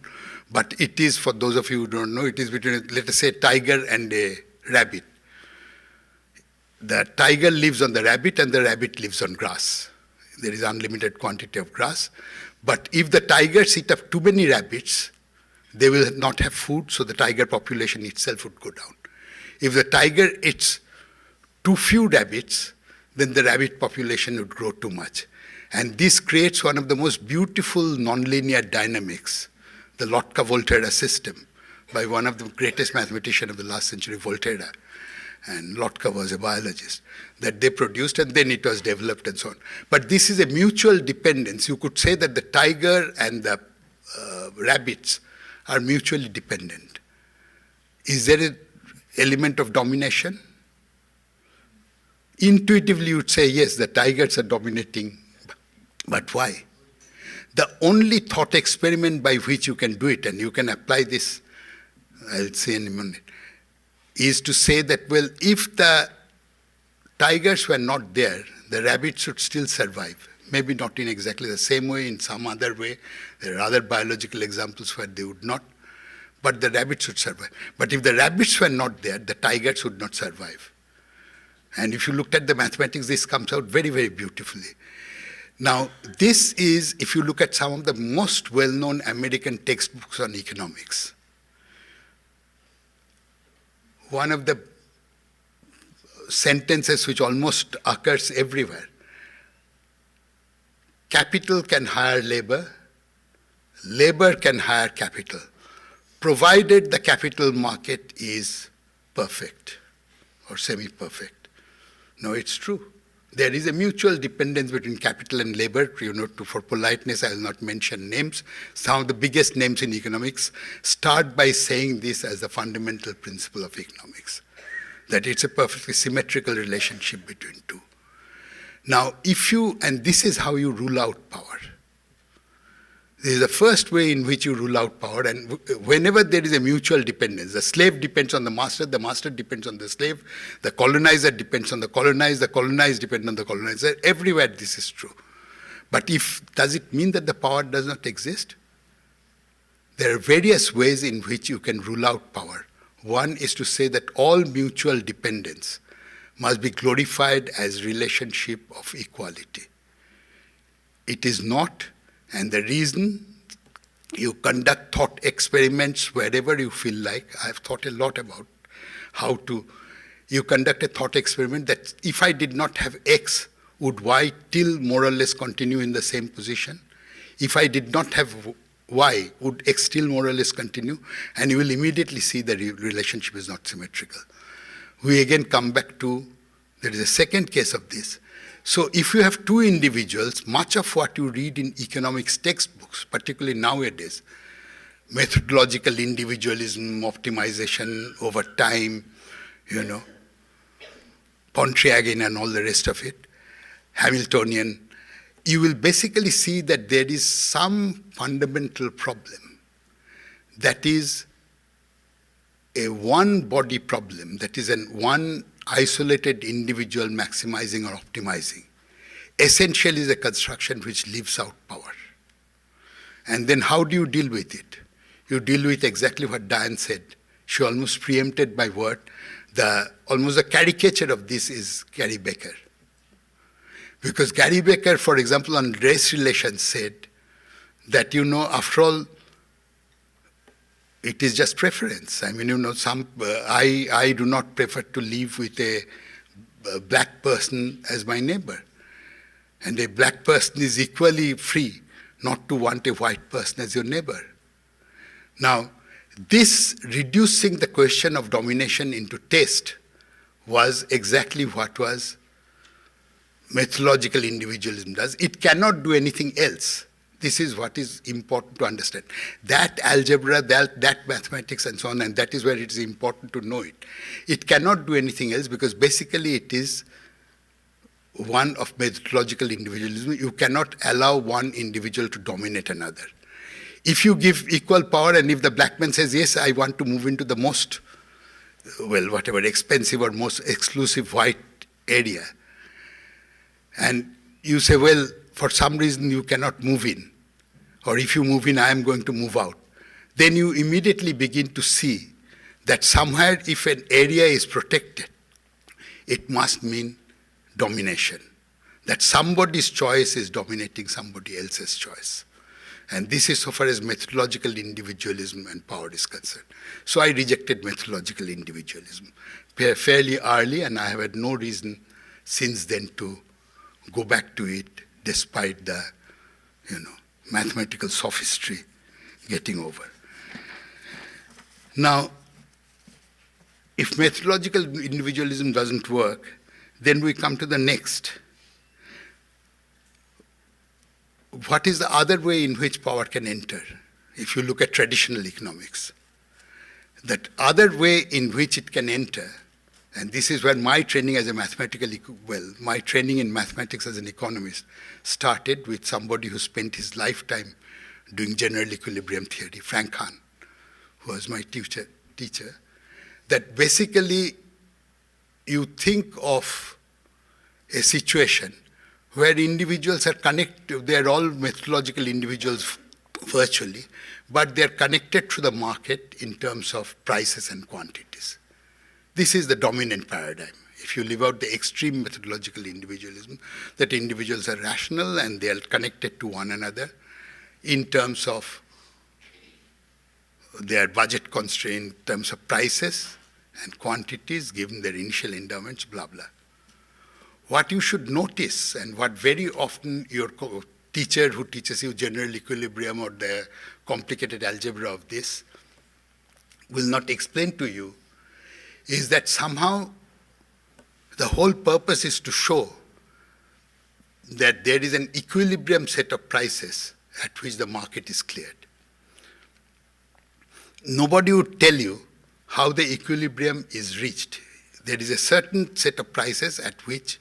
Speaker 2: But it is, for those of you who don't know, it is between, let us say, a tiger and a rabbit. The tiger lives on the rabbit and the rabbit lives on grass. There is unlimited quantity of grass. But if the tigers eat up too many rabbits, they will not have food, so the tiger population itself would go down. If the tiger eats too few rabbits, then the rabbit population would grow too much. And this creates one of the most beautiful nonlinear dynamics, the Lotka-Volterra system, by one of the greatest mathematicians of the last century, Volterra. And Lotka was a biologist, that they produced, and then it was developed and so on. But this is a mutual dependence. You could say that the tiger and the rabbits are mutually dependent. Is there an element of domination? Intuitively, you would say, yes, the tigers are dominating. But why? The only thought experiment by which you can do it, and you can apply this, I'll say in a minute, is to say that, well, if the tigers were not there, the rabbits would still survive. Maybe not in exactly the same way, in some other way. There are other biological examples where they would not. but the rabbits would survive. But if the rabbits were not there, the tigers would not survive. And if you looked at the mathematics, this comes out very, very beautifully. Now, this is, if you look at some of the most well-known American textbooks on economics, one of the sentences which almost occurs everywhere: capital can hire labor, labor can hire capital, provided the capital market is perfect or semi-perfect. No, it's true. There is a mutual dependence between capital and labor. For politeness, I will not mention names. Some of the biggest names in economics start by saying this as the fundamental principle of economics, that it's a perfectly symmetrical relationship between two. Now, and this is how you rule out power. This is the first way in which you rule out power, and whenever there is a mutual dependence, the slave depends on the master depends on the slave, the colonizer depends on the colonized depend on the colonizer. Everywhere this is true. But does it mean that the power does not exist? There are various ways in which you can rule out power. One is to say that all mutual dependence must be glorified as relationship of equality. It is not. And the reason, you conduct thought experiments wherever you feel like. I've thought a lot about you conduct a thought experiment that if I did not have X, would Y still more or less continue in the same position? If I did not have Y, would X still more or less continue? And you will immediately see the relationship is not symmetrical. We again come back to, there is a second case of this. So if you have two individuals, much of what you read in economics textbooks, particularly nowadays, methodological individualism, optimization over time, Pontryagin and all the rest of it, Hamiltonian, you will basically see that there is some fundamental problem that is a one-body problem, that is one isolated individual maximizing or optimizing, essentially is a construction which leaves out power. And then how do you deal with it? You deal with exactly what Diane said. She almost preempted my word. Almost a caricature of this is Gary Becker. Because Gary Becker, for example, on race relations said that, after all, it is just preference. I mean, I do not prefer to live with a black person as my neighbor. And a black person is equally free not to want a white person as your neighbor. Now, this reducing the question of domination into taste was exactly what was methodological individualism does. It cannot do anything else. This is what is important to understand. That algebra, that mathematics and so on, and that is where it is important to know it. It cannot do anything else because basically it is one of methodological individualism. You cannot allow one individual to dominate another. If you give equal power and if the black man says, yes, I want to move into the most, expensive or most exclusive white area, and you say, well, for some reason you cannot move in, or if you move in, I am going to move out, then you immediately begin to see that somewhere if an area is protected, it must mean domination, that somebody's choice is dominating somebody else's choice. And this is so far as methodological individualism and power is concerned. So I rejected methodological individualism fairly early, and I have had no reason since then to go back to it, despite the, mathematical sophistry getting over. Now, if methodological individualism doesn't work, then we come to the next. What is the other way in which power can enter? If you look at traditional economics, that other way in which it can enter, and this is where my training as a my training in mathematics as an economist started with somebody who spent his lifetime doing general equilibrium theory, Frank Hahn, who was my teacher, that basically you think of a situation where individuals are connected, they are all methodological individuals virtually, but they're connected to the market in terms of prices and quantities. This is the dominant paradigm. If you leave out the extreme methodological individualism, that individuals are rational and they are connected to one another in terms of their budget constraint, in terms of prices and quantities given their initial endowments, blah, blah. What you should notice, and what very often your teacher who teaches you general equilibrium or the complicated algebra of this will not explain to you, is that somehow the whole purpose is to show that there is an equilibrium set of prices at which the market is cleared. Nobody would tell you how the equilibrium is reached. There is a certain set of prices at which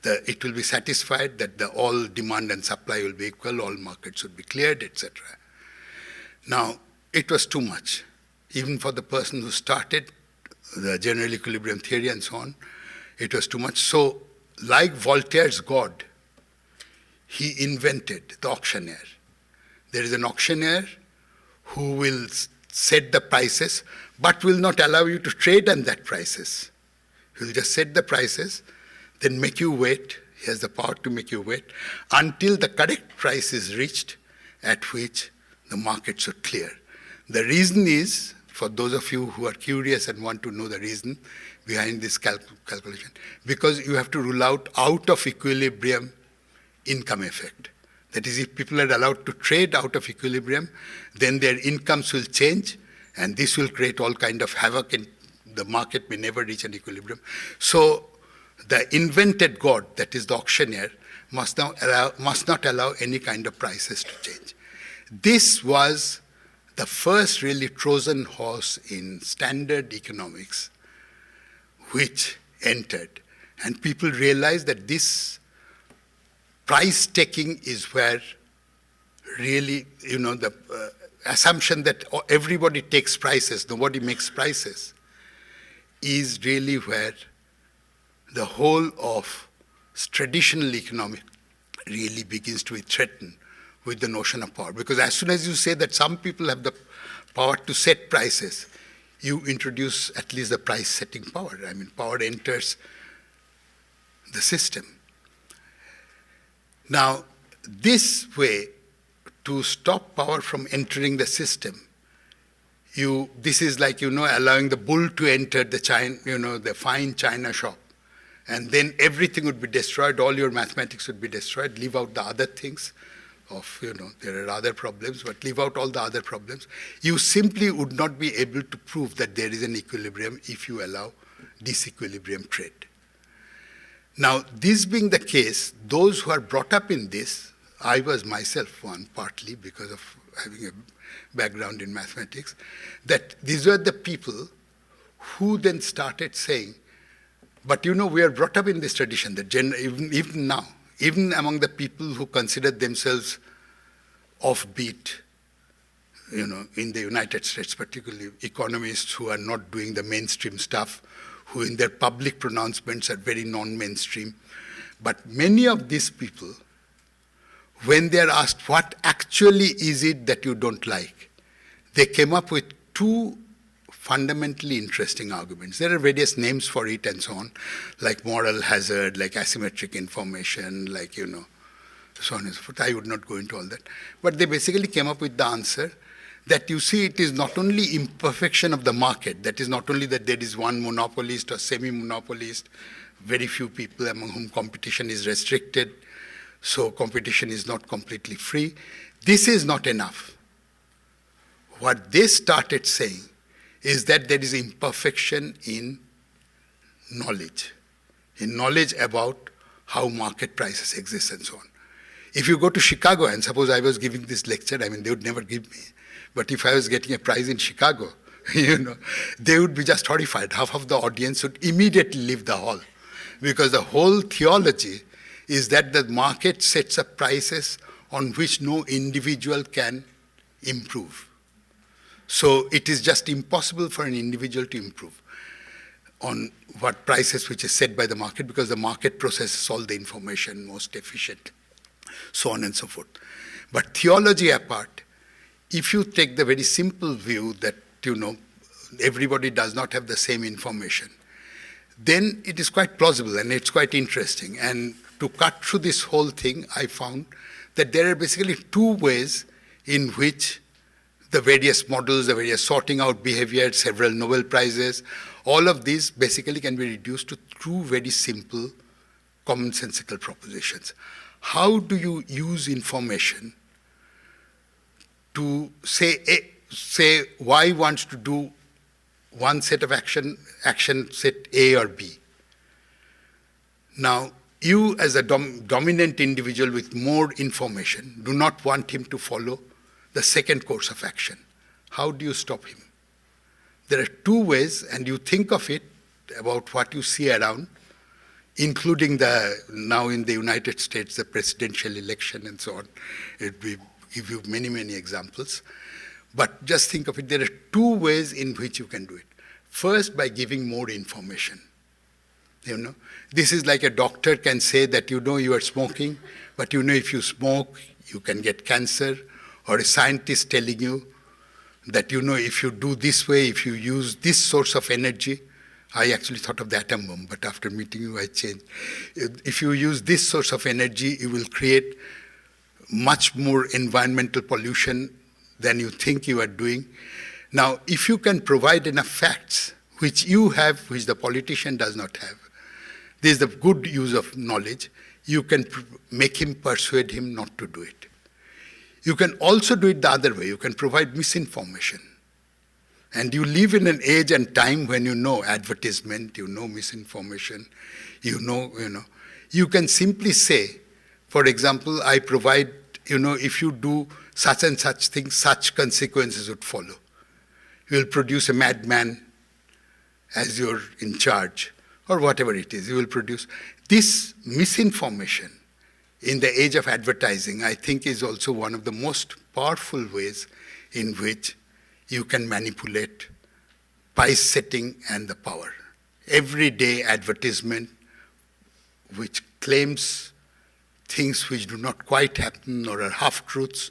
Speaker 2: it will be satisfied that all demand and supply will be equal, all markets would be cleared, etc. Now, it was too much. Even for the person who started the general equilibrium theory and so on, it was too much. So, like Voltaire's God, he invented the auctioneer. There is an auctioneer who will set the prices, but will not allow you to trade on that prices. He will just set the prices, then make you wait. He has the power to make you wait until the correct price is reached at which the market should clear. The reason is, for those of you who are curious and want to know the reason behind this calculation, because you have to rule out of equilibrium income effect. That is, if people are allowed to trade out of equilibrium, then their incomes will change, and this will create all kind of havoc, and the market may never reach an equilibrium. So the invented God, that is the auctioneer, must not allow any kind of prices to change. This was the first really Trojan horse in standard economics which entered. And people realized that this price taking is where really, the assumption that everybody takes prices, nobody makes prices, is really where the whole of traditional economy really begins to be threatened with the notion of power. Because as soon as you say that some people have the power to set prices, you introduce at least the price setting power. I mean, power enters the system. Now, this way, to stop power from entering the system, this is like, allowing the bull to enter the fine china shop. And then everything would be destroyed, all your mathematics would be destroyed, leave out the other things there are other problems, but leave out all the other problems. You simply would not be able to prove that there is an equilibrium if you allow disequilibrium trade. Now, this being the case, those who are brought up in this, I was myself one, partly because of having a background in mathematics, that these were the people who then started saying, but we are brought up in this tradition, that even now, even among the people who consider themselves offbeat, in the United States, particularly economists who are not doing the mainstream stuff, who in their public pronouncements are very non-mainstream. But many of these people, when they are asked what actually is it that you don't like, they came up with two fundamentally interesting arguments. There are various names for it and so on, like moral hazard, like asymmetric information, like, so on and so forth. I would not go into all that. But they basically came up with the answer that it is not only imperfection of the market, that is not only that there is one monopolist or semi-monopolist, very few people among whom competition is restricted, so competition is not completely free. This is not enough. What they started saying is that there is imperfection in knowledge about how market prices exist and so on. If you go to Chicago, and suppose I was giving this lecture, they would never give me, but if I was getting a prize in Chicago, they would be just horrified. Half of the audience would immediately leave the hall, because the whole theology is that the market sets up prices on which no individual can improve. So it is just impossible for an individual to improve on what prices which is set by the market, because the market processes all the information most efficient, so on and so forth. But theology apart, if you take the very simple view that, everybody does not have the same information, then it is quite plausible and it's quite interesting. And to cut through this whole thing, I found that there are basically two ways in which the various models, the various sorting out behavior, several Nobel Prizes, all of these basically can be reduced to two very simple commonsensical propositions. How do you use information to say Y wants to do one set of action set A or B? Now, you as a dominant individual with more information do not want him to follow the second course of action. How do you stop him? There are two ways, and you think of it about what you see around, including now in the United States, the presidential election and so on. We give you many, many examples. But just think of it, there are two ways in which you can do it. First, by giving more information. This is like a doctor can say that you are smoking, but if you smoke, you can get cancer. Or a scientist telling you that, if you do this way, if you use this source of energy, I actually thought of the atom bomb, but after meeting you, I changed. If you use this source of energy, you will create much more environmental pollution than you think you are doing. Now, if you can provide enough facts, which you have, which the politician does not have, this is the good use of knowledge, you can make him, persuade him not to do it. You can also do it the other way. You can provide misinformation. And you live in an age and time when advertisement, misinformation, You can simply say, for example, I provide, if you do such and such things, such consequences would follow. You will produce a madman as you're in charge, or whatever it is. You will produce this misinformation. In the age of advertising, I think is also one of the most powerful ways in which you can manipulate price setting and the power. Everyday advertisement which claims things which do not quite happen or are half-truths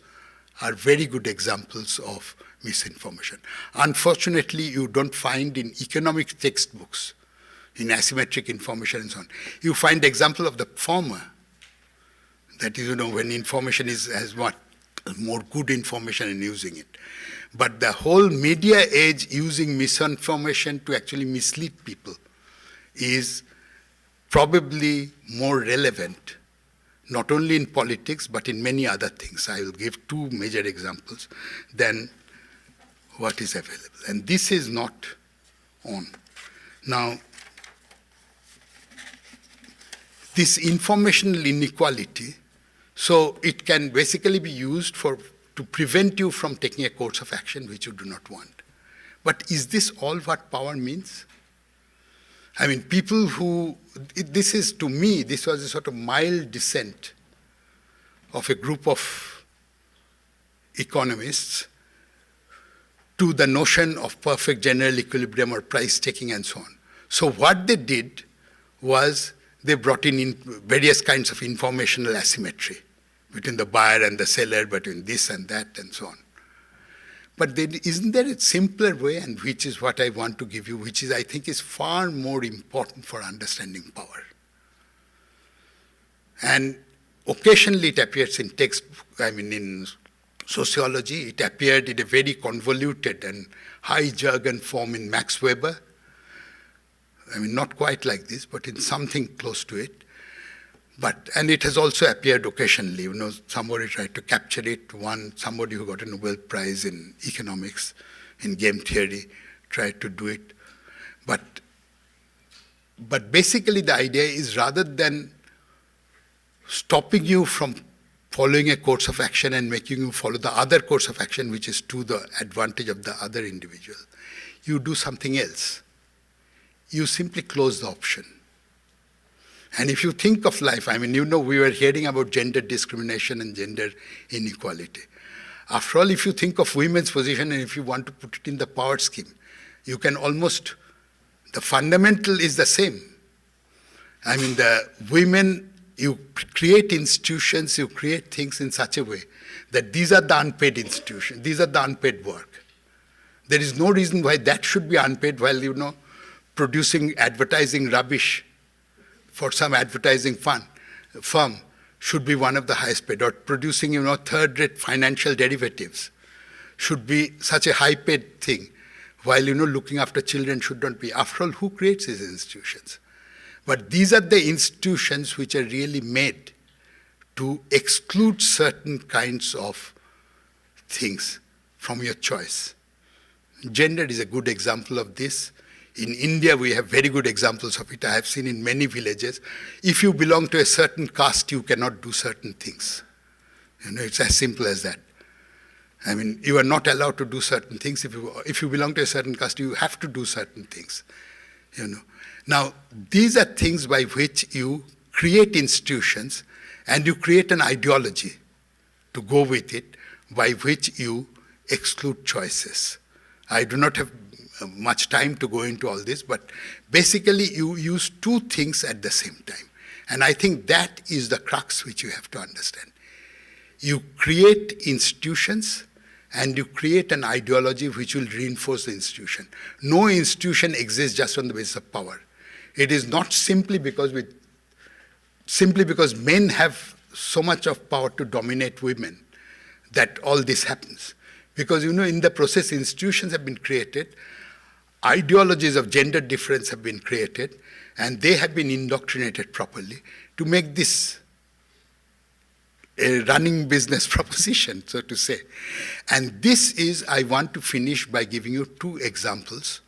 Speaker 2: are very good examples of misinformation. Unfortunately, you don't find in economic textbooks, in asymmetric information and so on, you find example of the former. That is, when information has what? More good information in using it. But the whole media age using misinformation to actually mislead people is probably more relevant, not only in politics, but in many other things. I will give two major examples than what is available. And this is not on. Now, this informational inequality, so it can basically be used to prevent you from taking a course of action which you do not want. But is this all what power means? I mean, people who, this is to me, this was a sort of mild descent of a group of economists to the notion of perfect general equilibrium or price taking and so on. So what they did was they brought in various kinds of informational asymmetry between the buyer and the seller, between this and that, and so on. But isn't there a simpler way, and which is what I want to give you, which is, I think, is far more important for understanding power. And occasionally it appears in textbook, in sociology, it appeared in a very convoluted and high jargon form in Max Weber. Not quite like this, but in something close to it. And it has also appeared occasionally. Somebody tried to capture it. Somebody who got a Nobel Prize in economics, in game theory, tried to do it. But basically the idea is, rather than stopping you from following a course of action and making you follow the other course of action, which is to the advantage of the other individual, you do something else. You simply close the option. And if you think of life, we were hearing about gender discrimination and gender inequality. After all, if you think of women's position and if you want to put it in the power scheme, you can almost, the fundamental is the same. The women You create institutions, you create things in such a way that these are the unpaid institutions, these are the unpaid work. There is no reason why that should be unpaid while, producing advertising rubbish for some advertising firm should be one of the highest paid, or producing, third-rate financial derivatives should be such a high-paid thing, while, looking after children should not be. After all, who creates these institutions? But these are the institutions which are really made to exclude certain kinds of things from your choice. Gender is a good example of this. In India, we have very good examples of it. I have seen in many villages. If you belong to a certain caste, you cannot do certain things. It's as simple as that. I mean, you are not allowed to do certain things. If you belong to a certain caste, you have to do certain things. Now, these are things by which you create institutions and you create an ideology to go with it, by which you exclude choices. I do not have much time to go into all this, but basically you use two things at the same time. And I think that is the crux which you have to understand. You create institutions and you create an ideology which will reinforce the institution. No institution exists just on the basis of power. It is not simply because men have so much of power to dominate women that all this happens. Because, in the process, institutions have been created, ideologies of gender difference have been created, and they have been indoctrinated properly to make this a running business proposition, so to say. And this is, I want to finish by giving you two examples.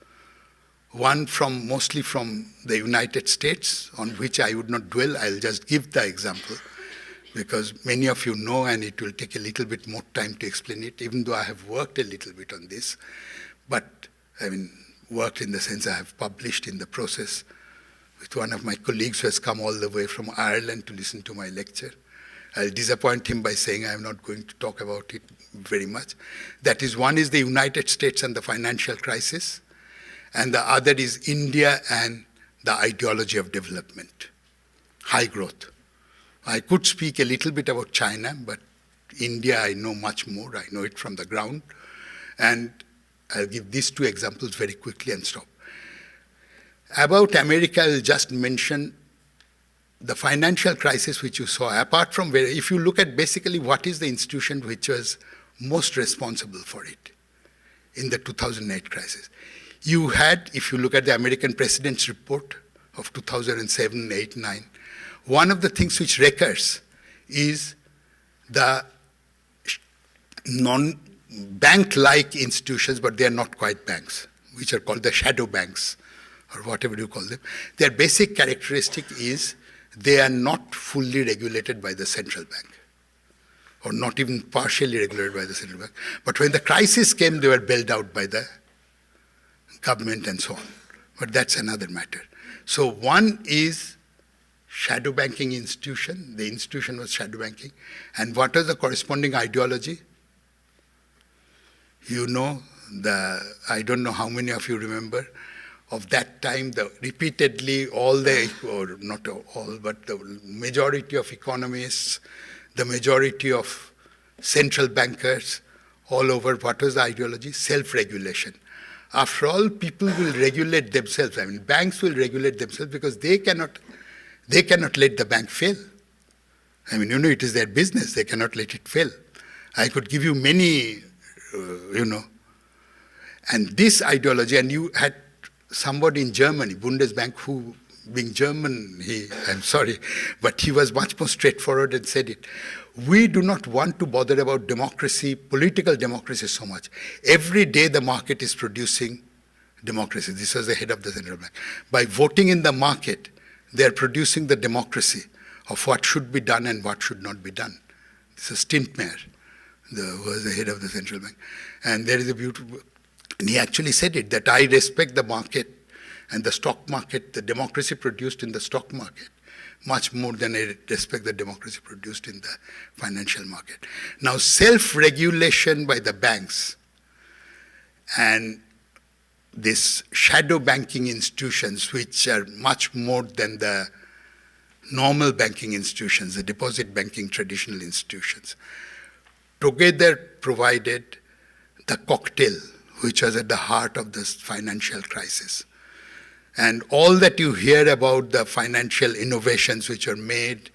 Speaker 2: One mostly from the United States, on which I would not dwell. I'll just give the example, because many of you know, and it will take a little bit more time to explain it, even though I have worked a little bit on this. But, worked in the sense I have published in the process with one of my colleagues who has come all the way from Ireland to listen to my lecture. I'll disappoint him by saying I'm not going to talk about it very much. That is, one is the United States and the financial crisis, and the other is India and the ideology of development, high growth. I could speak a little bit about China, but India I know much more. I know it from the ground. And I'll give these two examples very quickly and stop. About America, I'll just mention the financial crisis which you saw, apart from if you look at basically what is the institution which was most responsible for it in the 2008 crisis. You had, if you look at the American President's report of 2007, 8, 9, one of the things which recurs is the non-bank-like institutions, but they are not quite banks, which are called the shadow banks, or whatever you call them. Their basic characteristic is they are not fully regulated by the central bank, or not even partially regulated by the central bank. But when the crisis came, they were bailed out by the government and so on. But that's another matter. So one is shadow banking institution. The institution was shadow banking. And what was the corresponding ideology? I don't know how many of you remember, of that time, repeatedly or not all, but the majority of economists, the majority of central bankers all over, what was the ideology? Self-regulation. After all, people will regulate themselves. Banks will regulate themselves because they cannot let the bank fail. It is their business. They cannot let it fail. I could give you many, And this ideology, and you had somebody in Germany, Bundesbank, who, being German, I'm sorry, but he was much more straightforward and said it. We do not want to bother about democracy, political democracy so much. Every day the market is producing democracy. This was the head of the central bank. By voting in the market, they are producing the democracy of what should be done and what should not be done. This is Stintmeier, who was the head of the central bank. And there is a beautiful, and he actually said it, that I respect the market and the stock market, the democracy produced in the stock market, much more than I respect the democracy produced in the financial market. Now, self-regulation by the banks and this shadow banking institutions, which are much more than the normal banking institutions, the deposit banking traditional institutions, together provided the cocktail which was at the heart of this financial crisis. And all that you hear about the financial innovations which are made,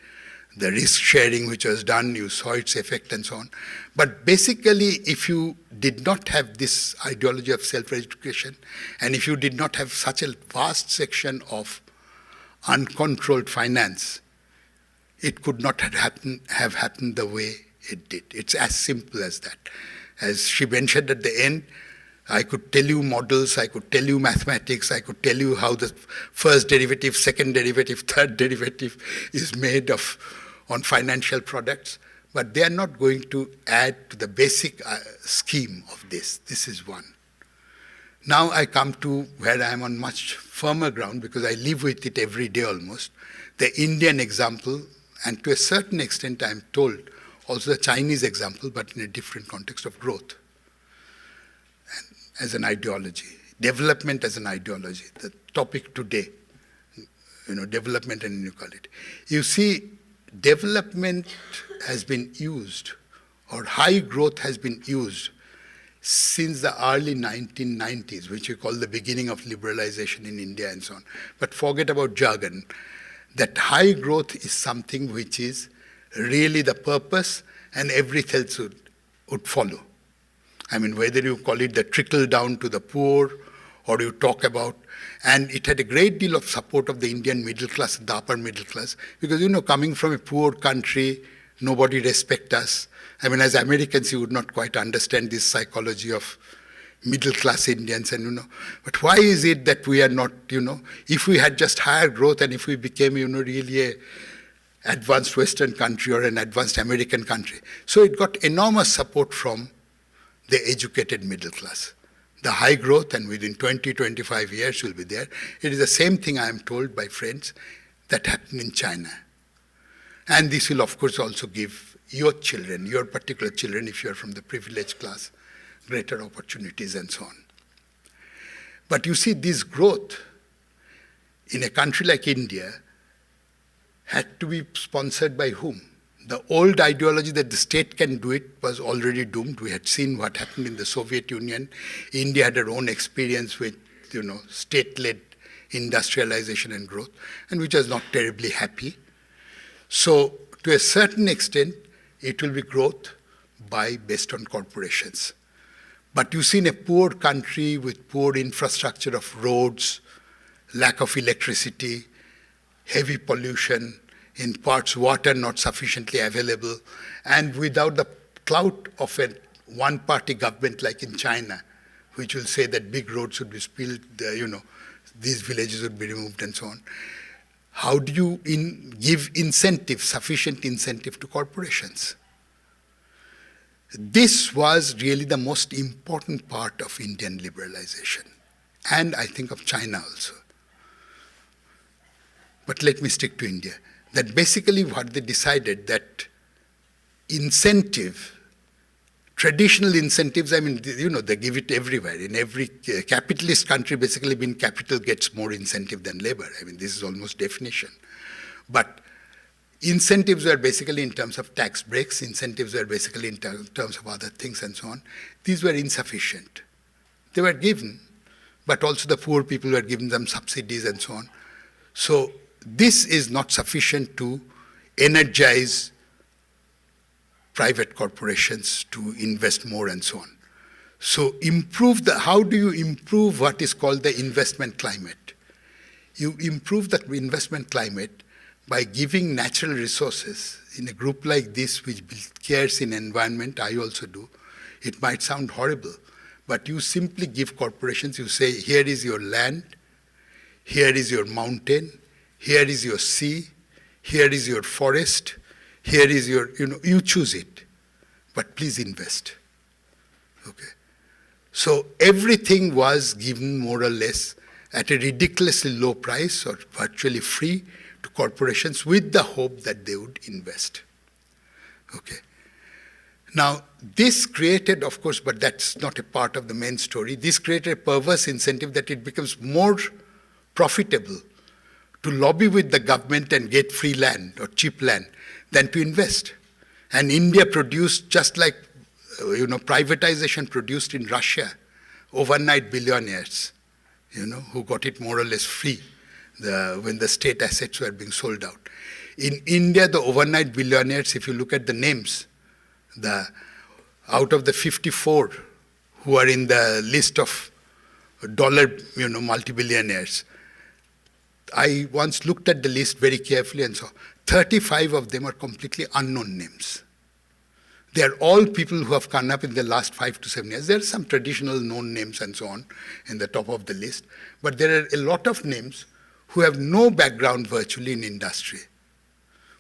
Speaker 2: the risk sharing which was done, you saw its effect and so on. But basically, if you did not have this ideology of self-education, and if you did not have such a vast section of uncontrolled finance, it could not have happened the way it did. It's as simple as that. As she mentioned at the end, I could tell you models, I could tell you mathematics, I could tell you how the first derivative, second derivative, third derivative is made on financial products, but they are not going to add to the basic scheme of this. This is one. Now I come to where I am on much firmer ground, because I live with it every day almost, the Indian example, and to a certain extent I am told also the Chinese example, but in a different context of growth and as an ideology, development as an ideology, the topic today, development and inequality. You see, development has been used, or high growth has been used since the early 1990s, which we call the beginning of liberalization in India and so on. But forget about jargon. That high growth is something which is really the purpose, and everything else would follow. I mean, whether you call it the trickle down to the poor, or you talk about, and it had a great deal of support of the Indian middle class, the upper middle class, because, coming from a poor country, nobody respect us. I mean, as Americans, you would not quite understand this psychology of middle class Indians, and, but why is it that we are not, if we had just higher growth and if we became, really a advanced Western country or an advanced American country. So it got enormous support from the educated middle class. The high growth, and within 20, 25 years will be there. It is the same thing I am told by friends that happened in China. And this will, of course, also give your children, your particular children, if you are from the privileged class, greater opportunities and so on. But you see, this growth in a country like India had to be sponsored by whom? The old ideology that the state can do it was already doomed. We had seen what happened in the Soviet Union. India had her own experience with, state-led industrialization and growth, and which was not terribly happy. So, to a certain extent, it will be growth based on corporations. But you see, in a poor country with poor infrastructure of roads, lack of electricity, heavy pollution, in parts water not sufficiently available, and without the clout of a one-party government like in China, which will say that big roads should be spilled, these villages would be removed and so on. How do you give incentive, sufficient incentive to corporations? This was really the most important part of Indian liberalization, and I think of China also. But let me stick to India. That basically what they decided, that traditional incentives, I mean, they give it everywhere. In every capitalist country, basically, capital gets more incentive than labor. I mean, this is almost definition. But incentives were basically in terms of tax breaks, incentives were basically in terms of other things and so on. These were insufficient. They were given, but also the poor people were given them subsidies and so on. So this is not sufficient to energize private corporations to invest more and so on. So how do you improve what is called the investment climate? You improve the investment climate by giving natural resources. In a group like this, which cares in environment, I also do, it might sound horrible, but you simply give corporations, you say, here is your land, here is your mountain, here is your sea, here is your forest, here is your, you choose it, but please invest. Okay. So everything was given more or less at a ridiculously low price or virtually free to corporations with the hope that they would invest. Okay. Now, this created, of course, but that's not a part of the main story, this created a perverse incentive that it becomes more profitable to lobby with the government and get free land or cheap land than to invest. And India produced, just like privatization produced in Russia, overnight billionaires, who got it more or less free when the state assets were being sold out. In India, the overnight billionaires, if you look at the names, out of the 54 who are in the list of multi-billionaires, I once looked at the list very carefully and saw 35 of them are completely unknown names. They are all people who have come up in the last 5 to 7 years. There are some traditional known names and so on in the top of the list, but there are a lot of names who have no background virtually in industry,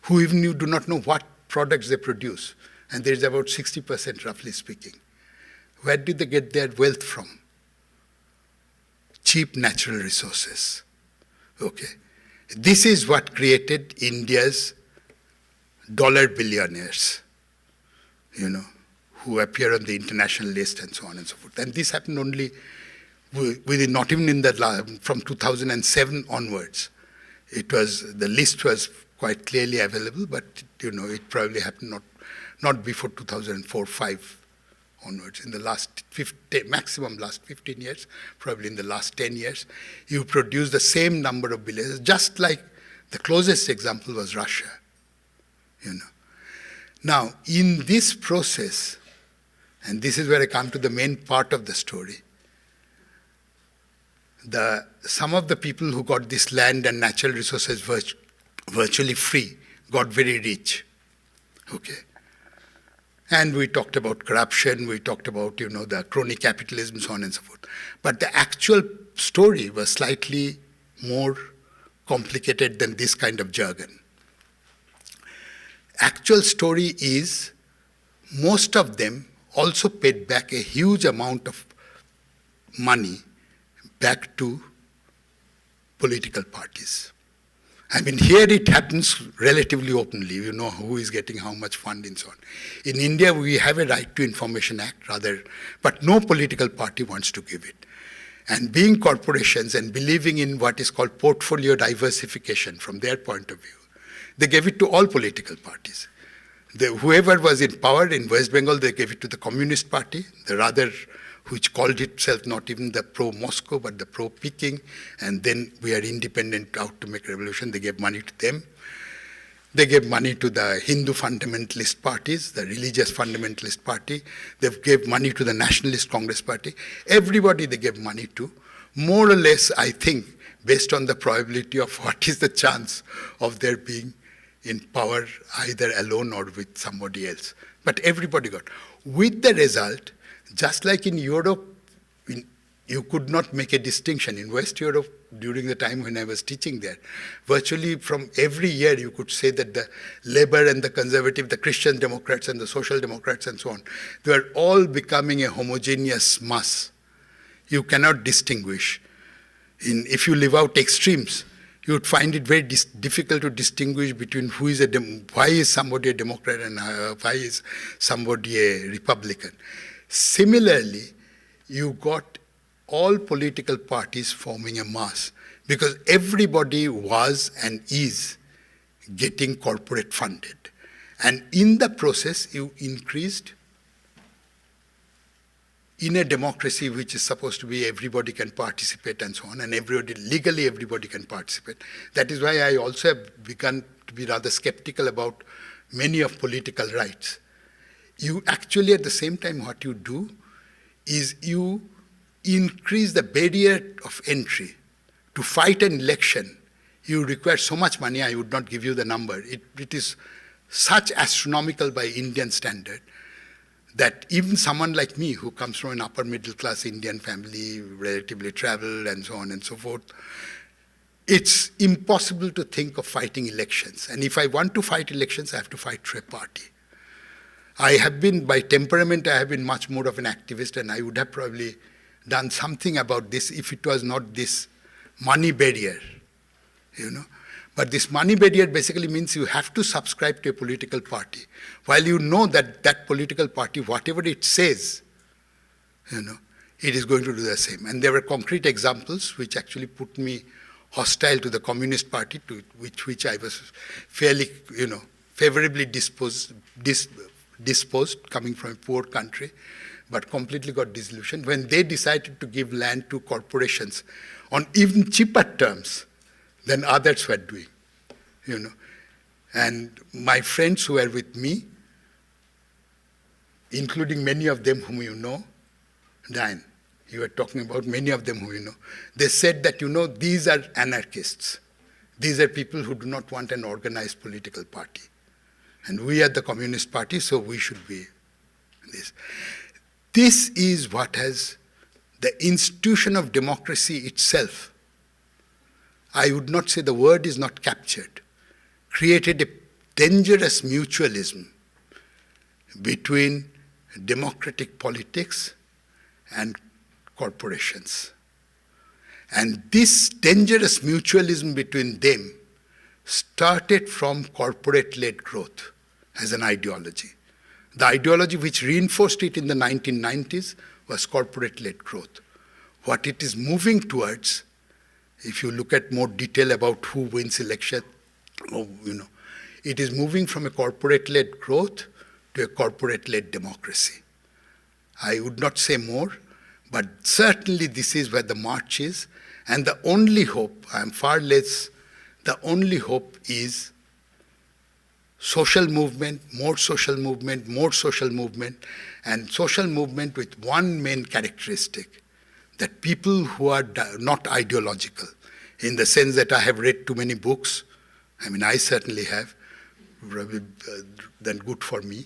Speaker 2: who even you do not know what products they produce, and there is about 60% roughly speaking. Where did they get their wealth from? Cheap natural resources. Okay. This is what created India's dollar billionaires, who appear on the international list and so on and so forth. And this happened only within, not even from 2007 onwards. The list was quite clearly available, but it probably happened not before 2004-05 onwards. In the last maximum last 15 years, probably in the last 10 years, you produce the same number of billionaires, just like the closest example was Russia. Now, in this process, and this is where I come to the main part of the story, some of the people who got this land and natural resources virtually free got very rich. Okay. And we talked about corruption, we talked about, the crony capitalism, so on and so forth. But the actual story was slightly more complicated than this kind of jargon. Actual story is most of them also paid back a huge amount of money back to political parties. I mean, here it happens relatively openly. You know who is getting how much fund and so on. In India, we have a Right to Information Act, but no political party wants to give it. And being corporations and believing in what is called portfolio diversification from their point of view, they gave it to all political parties. Whoever was in power in West Bengal, they gave it to the Communist Party, which called itself not even the pro-Moscow, but the pro-Peking, and then we are independent out to make revolution. They gave money to them. They gave money to the Hindu fundamentalist parties, the religious fundamentalist party. They gave money to the Nationalist Congress Party. Everybody they gave money to, more or less, I think, based on the probability of what is the chance of their being in power either alone or with somebody else. But everybody got. With the result, just like in Europe, you could not make a distinction. In West Europe, during the time when I was teaching there, virtually from every year you could say that the Labour and the Conservative, the Christian Democrats and the Social Democrats and so on, they were all becoming a homogeneous mass. You cannot distinguish. If you leave out extremes, you would find it very difficult to distinguish between why is somebody a Democrat and why is somebody a Republican. Similarly, you got all political parties forming a mass because everybody was and is getting corporate funded. And in the process, you increased in a democracy which is supposed to be everybody can participate and so on, and legally everybody can participate. That is why I also have begun to be rather skeptical about many of political rights. You actually, at the same time, what you do is you increase the barrier of entry. To fight an election, you require so much money, I would not give you the number. It is such astronomical by Indian standard that even someone like me, who comes from an upper middle class Indian family, relatively traveled and so on and so forth, it's impossible to think of fighting elections. And if I want to fight elections, I have to fight through a party. By temperament, I have been much more of an activist, and I would have probably done something about this if it was not this money barrier, But this money barrier basically means you have to subscribe to a political party. While you know that that political party, whatever it says, it is going to do the same. And there were concrete examples which actually put me hostile to the Communist Party, to which I was fairly, favorably disposed, coming from a poor country, but completely got disillusioned. When they decided to give land to corporations on even cheaper terms than others were doing, And my friends who were with me, including many of them whom you know, Diane, you were talking about many of them who you know, they said that, these are anarchists. These are people who do not want an organized political party. And we are the Communist Party, so we should be this. This is what has the institution of democracy itself, I would not say the word is not captured, created a dangerous mutualism between democratic politics and corporations. And this dangerous mutualism between them started from corporate-led growth as an ideology. The ideology which reinforced it in the 1990s was corporate-led growth. What it is moving towards, if you look at more detail about who wins election, it is moving from a corporate-led growth to a corporate-led democracy. I would not say more, but certainly this is where the march is. And the only hope, the only hope is social movement, more social movement, and social movement with one main characteristic, that people who are not ideological, in the sense that I have read too many books, I certainly have, then good for me,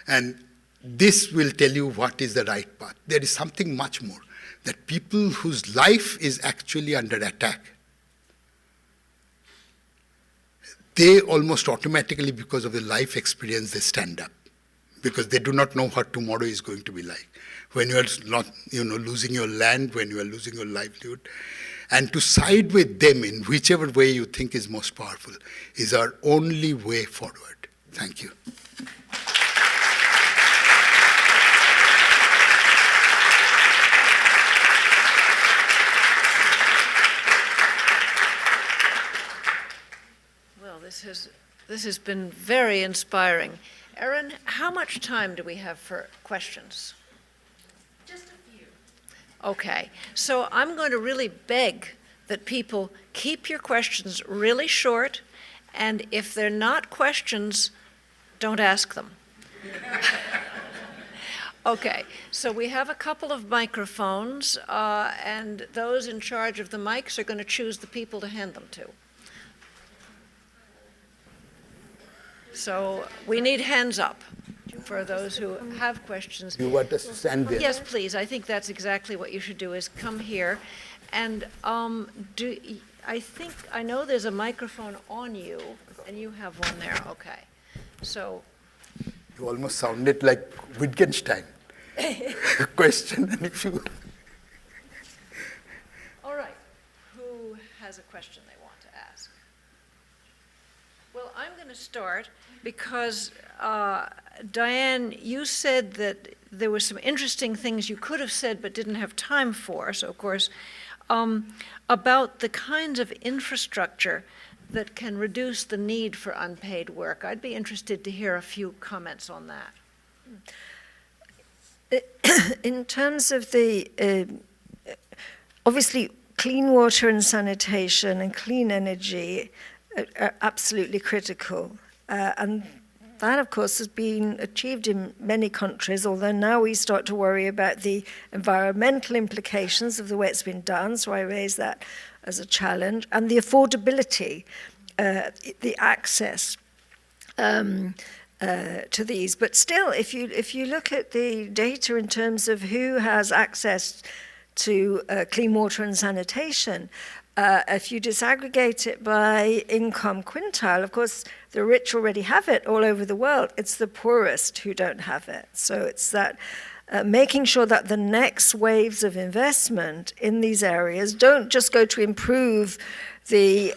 Speaker 2: and this will tell you what is the right path. There is something much more, that people whose life is actually under attack, they almost automatically, because of the life experience, they stand up, because they do not know what tomorrow is going to be like. When you are not, losing your land, when you are losing your livelihood, and to side with them in whichever way you think is most powerful is our only way forward. Thank you.
Speaker 1: Well, this has been very inspiring. Erin, how much time do we have for questions?
Speaker 4: Just a few.
Speaker 1: Okay, so I'm going to really beg that people keep your questions really short, and if they're not questions, don't ask them. Okay, so we have a couple of microphones, and those in charge of the mics are going to choose the people to hand them to. So we need hands up for those who have questions.
Speaker 2: You want us to stand there?
Speaker 1: Yes, please. I think that's exactly what you should do, is come here. And I know there's a microphone on you, and you have one there. Okay. So.
Speaker 2: You almost sounded like Wittgenstein. Question, and if you.
Speaker 1: All right. Who has a question they want to ask? Well, I'm going to start because, Diane, you said that there were some interesting things you could have said but didn't have time for, so of course, about the kinds of infrastructure that can reduce the need for unpaid work. I'd be interested to hear a few comments on that.
Speaker 3: In terms of the, obviously, clean water and sanitation and clean energy are absolutely critical. And that, of course, has been achieved in many countries, although now we start to worry about the environmental implications of the way it's been done, so I raise that as a challenge, and the affordability, the access to these. But still, if you look at the data in terms of who has access to clean water and sanitation, if you disaggregate it by income quintile, of course, the rich already have it all over the world. It's the poorest who don't have it. So it's that making sure that the next waves of investment in these areas don't just go to improve the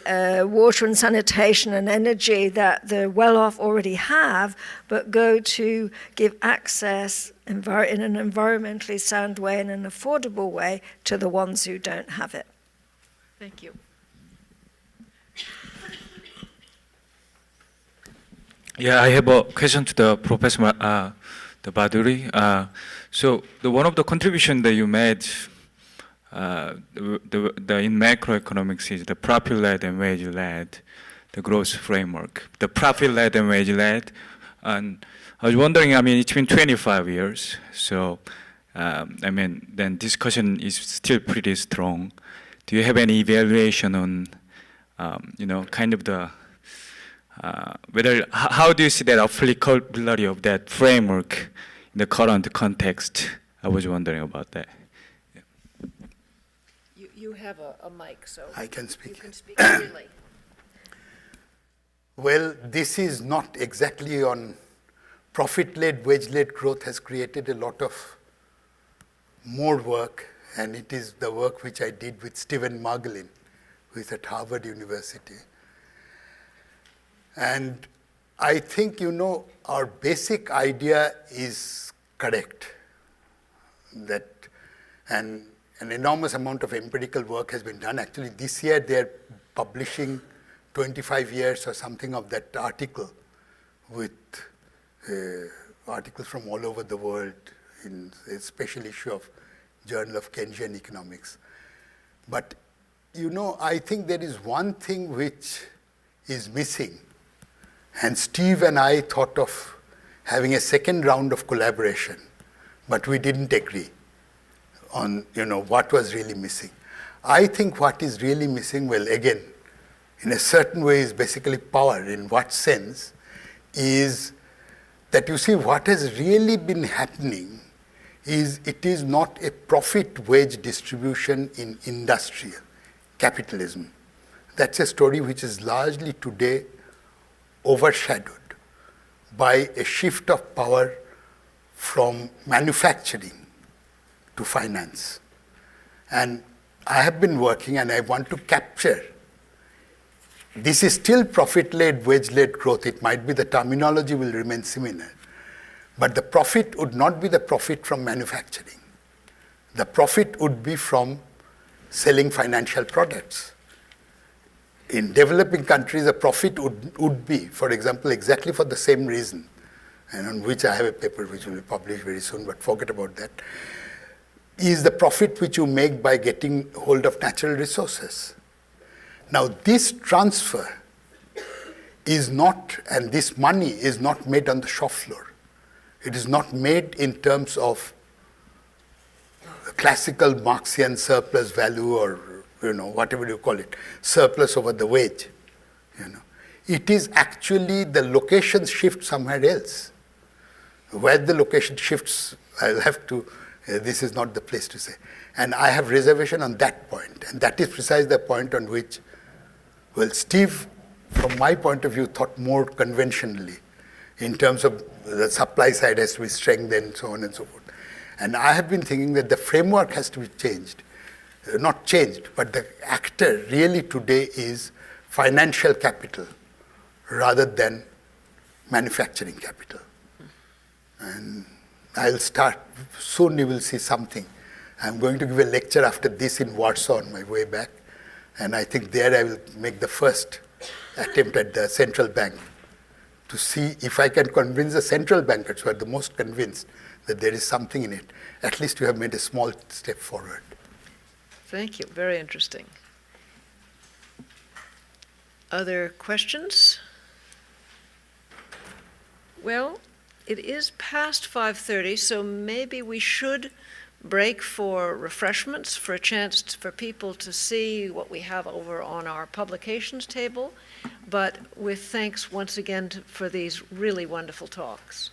Speaker 3: water and sanitation and energy that the well-off already have, but go to give access in an environmentally sound way and an affordable way to the ones who don't have it.
Speaker 1: Thank you.
Speaker 5: Yeah, I have a question to the Professor the Bhaduri. So one of the contribution that you made in macroeconomics is the profit-led and wage-led, the growth framework. The profit-led and wage-led, and I was wondering, I mean, it's been 25 years, so I mean, then discussion is still pretty strong. Do you have any evaluation on, you know, kind of the how do you see that applicability of that framework in the current context? I was wondering about that.
Speaker 1: You have a mic, so
Speaker 2: I can speak.
Speaker 1: you can speak freely.
Speaker 2: Well, this is not exactly on profit-led, wage-led growth has created a lot of more work, and it is the work which I did with Stephen Margolin, who is at Harvard University. And I think, you know, our basic idea is correct, that and an enormous amount of empirical work has been done. Actually, this year they're publishing 25 years or something of that article with articles from all over the world in a special issue of Journal of Keynesian Economics. But, you know, I think there is one thing which is missing. And Steve and I thought of having a second round of collaboration, but we didn't agree on, you know, what was really missing. I think what is really missing, well, again, in a certain way is basically power. In what sense? Is that, you see, what has really been happening is it is not a profit-wage distribution in industrial capitalism. That's a story which is largely today overshadowed by a shift of power from manufacturing to finance. And I have been working, and I want to capture. This is still profit-led, wage-led growth. It might be the terminology will remain similar. But the profit would not be the profit from manufacturing. The profit would be from selling financial products. In developing countries, a profit would be, for example, exactly for the same reason, and on which I have a paper which will be published very soon, but forget about that, is the profit which you make by getting hold of natural resources. Now, this transfer is not, and this money is not made on the shop floor. It is not made in terms of classical Marxian surplus value or, you know, whatever you call it, surplus over the wage. You know, it is actually the location shift somewhere else. Where the location shifts, I'll have to, this is not the place to say. And I have reservation on that point. And that is precisely the point on which, well, Steve, from my point of view, thought more conventionally in terms of the supply side has to be strengthened, so on and so forth. And I have been thinking that the framework has to be changed. Not changed, but the actor really today is financial capital rather than manufacturing capital. And I'll start, soon you will see something. I'm going to give a lecture after this in Warsaw on my way back. And I think there I will make the first attempt at the central bank to see if I can convince the central bankers who are the most convinced that there is something in it. At least you have made a small step forward.
Speaker 1: Thank you. Very interesting. Other questions? Well, it is past 5:30, so maybe we should break for refreshments, for a chance for people to see what we have over on our publications table, but with thanks once again for these really wonderful talks.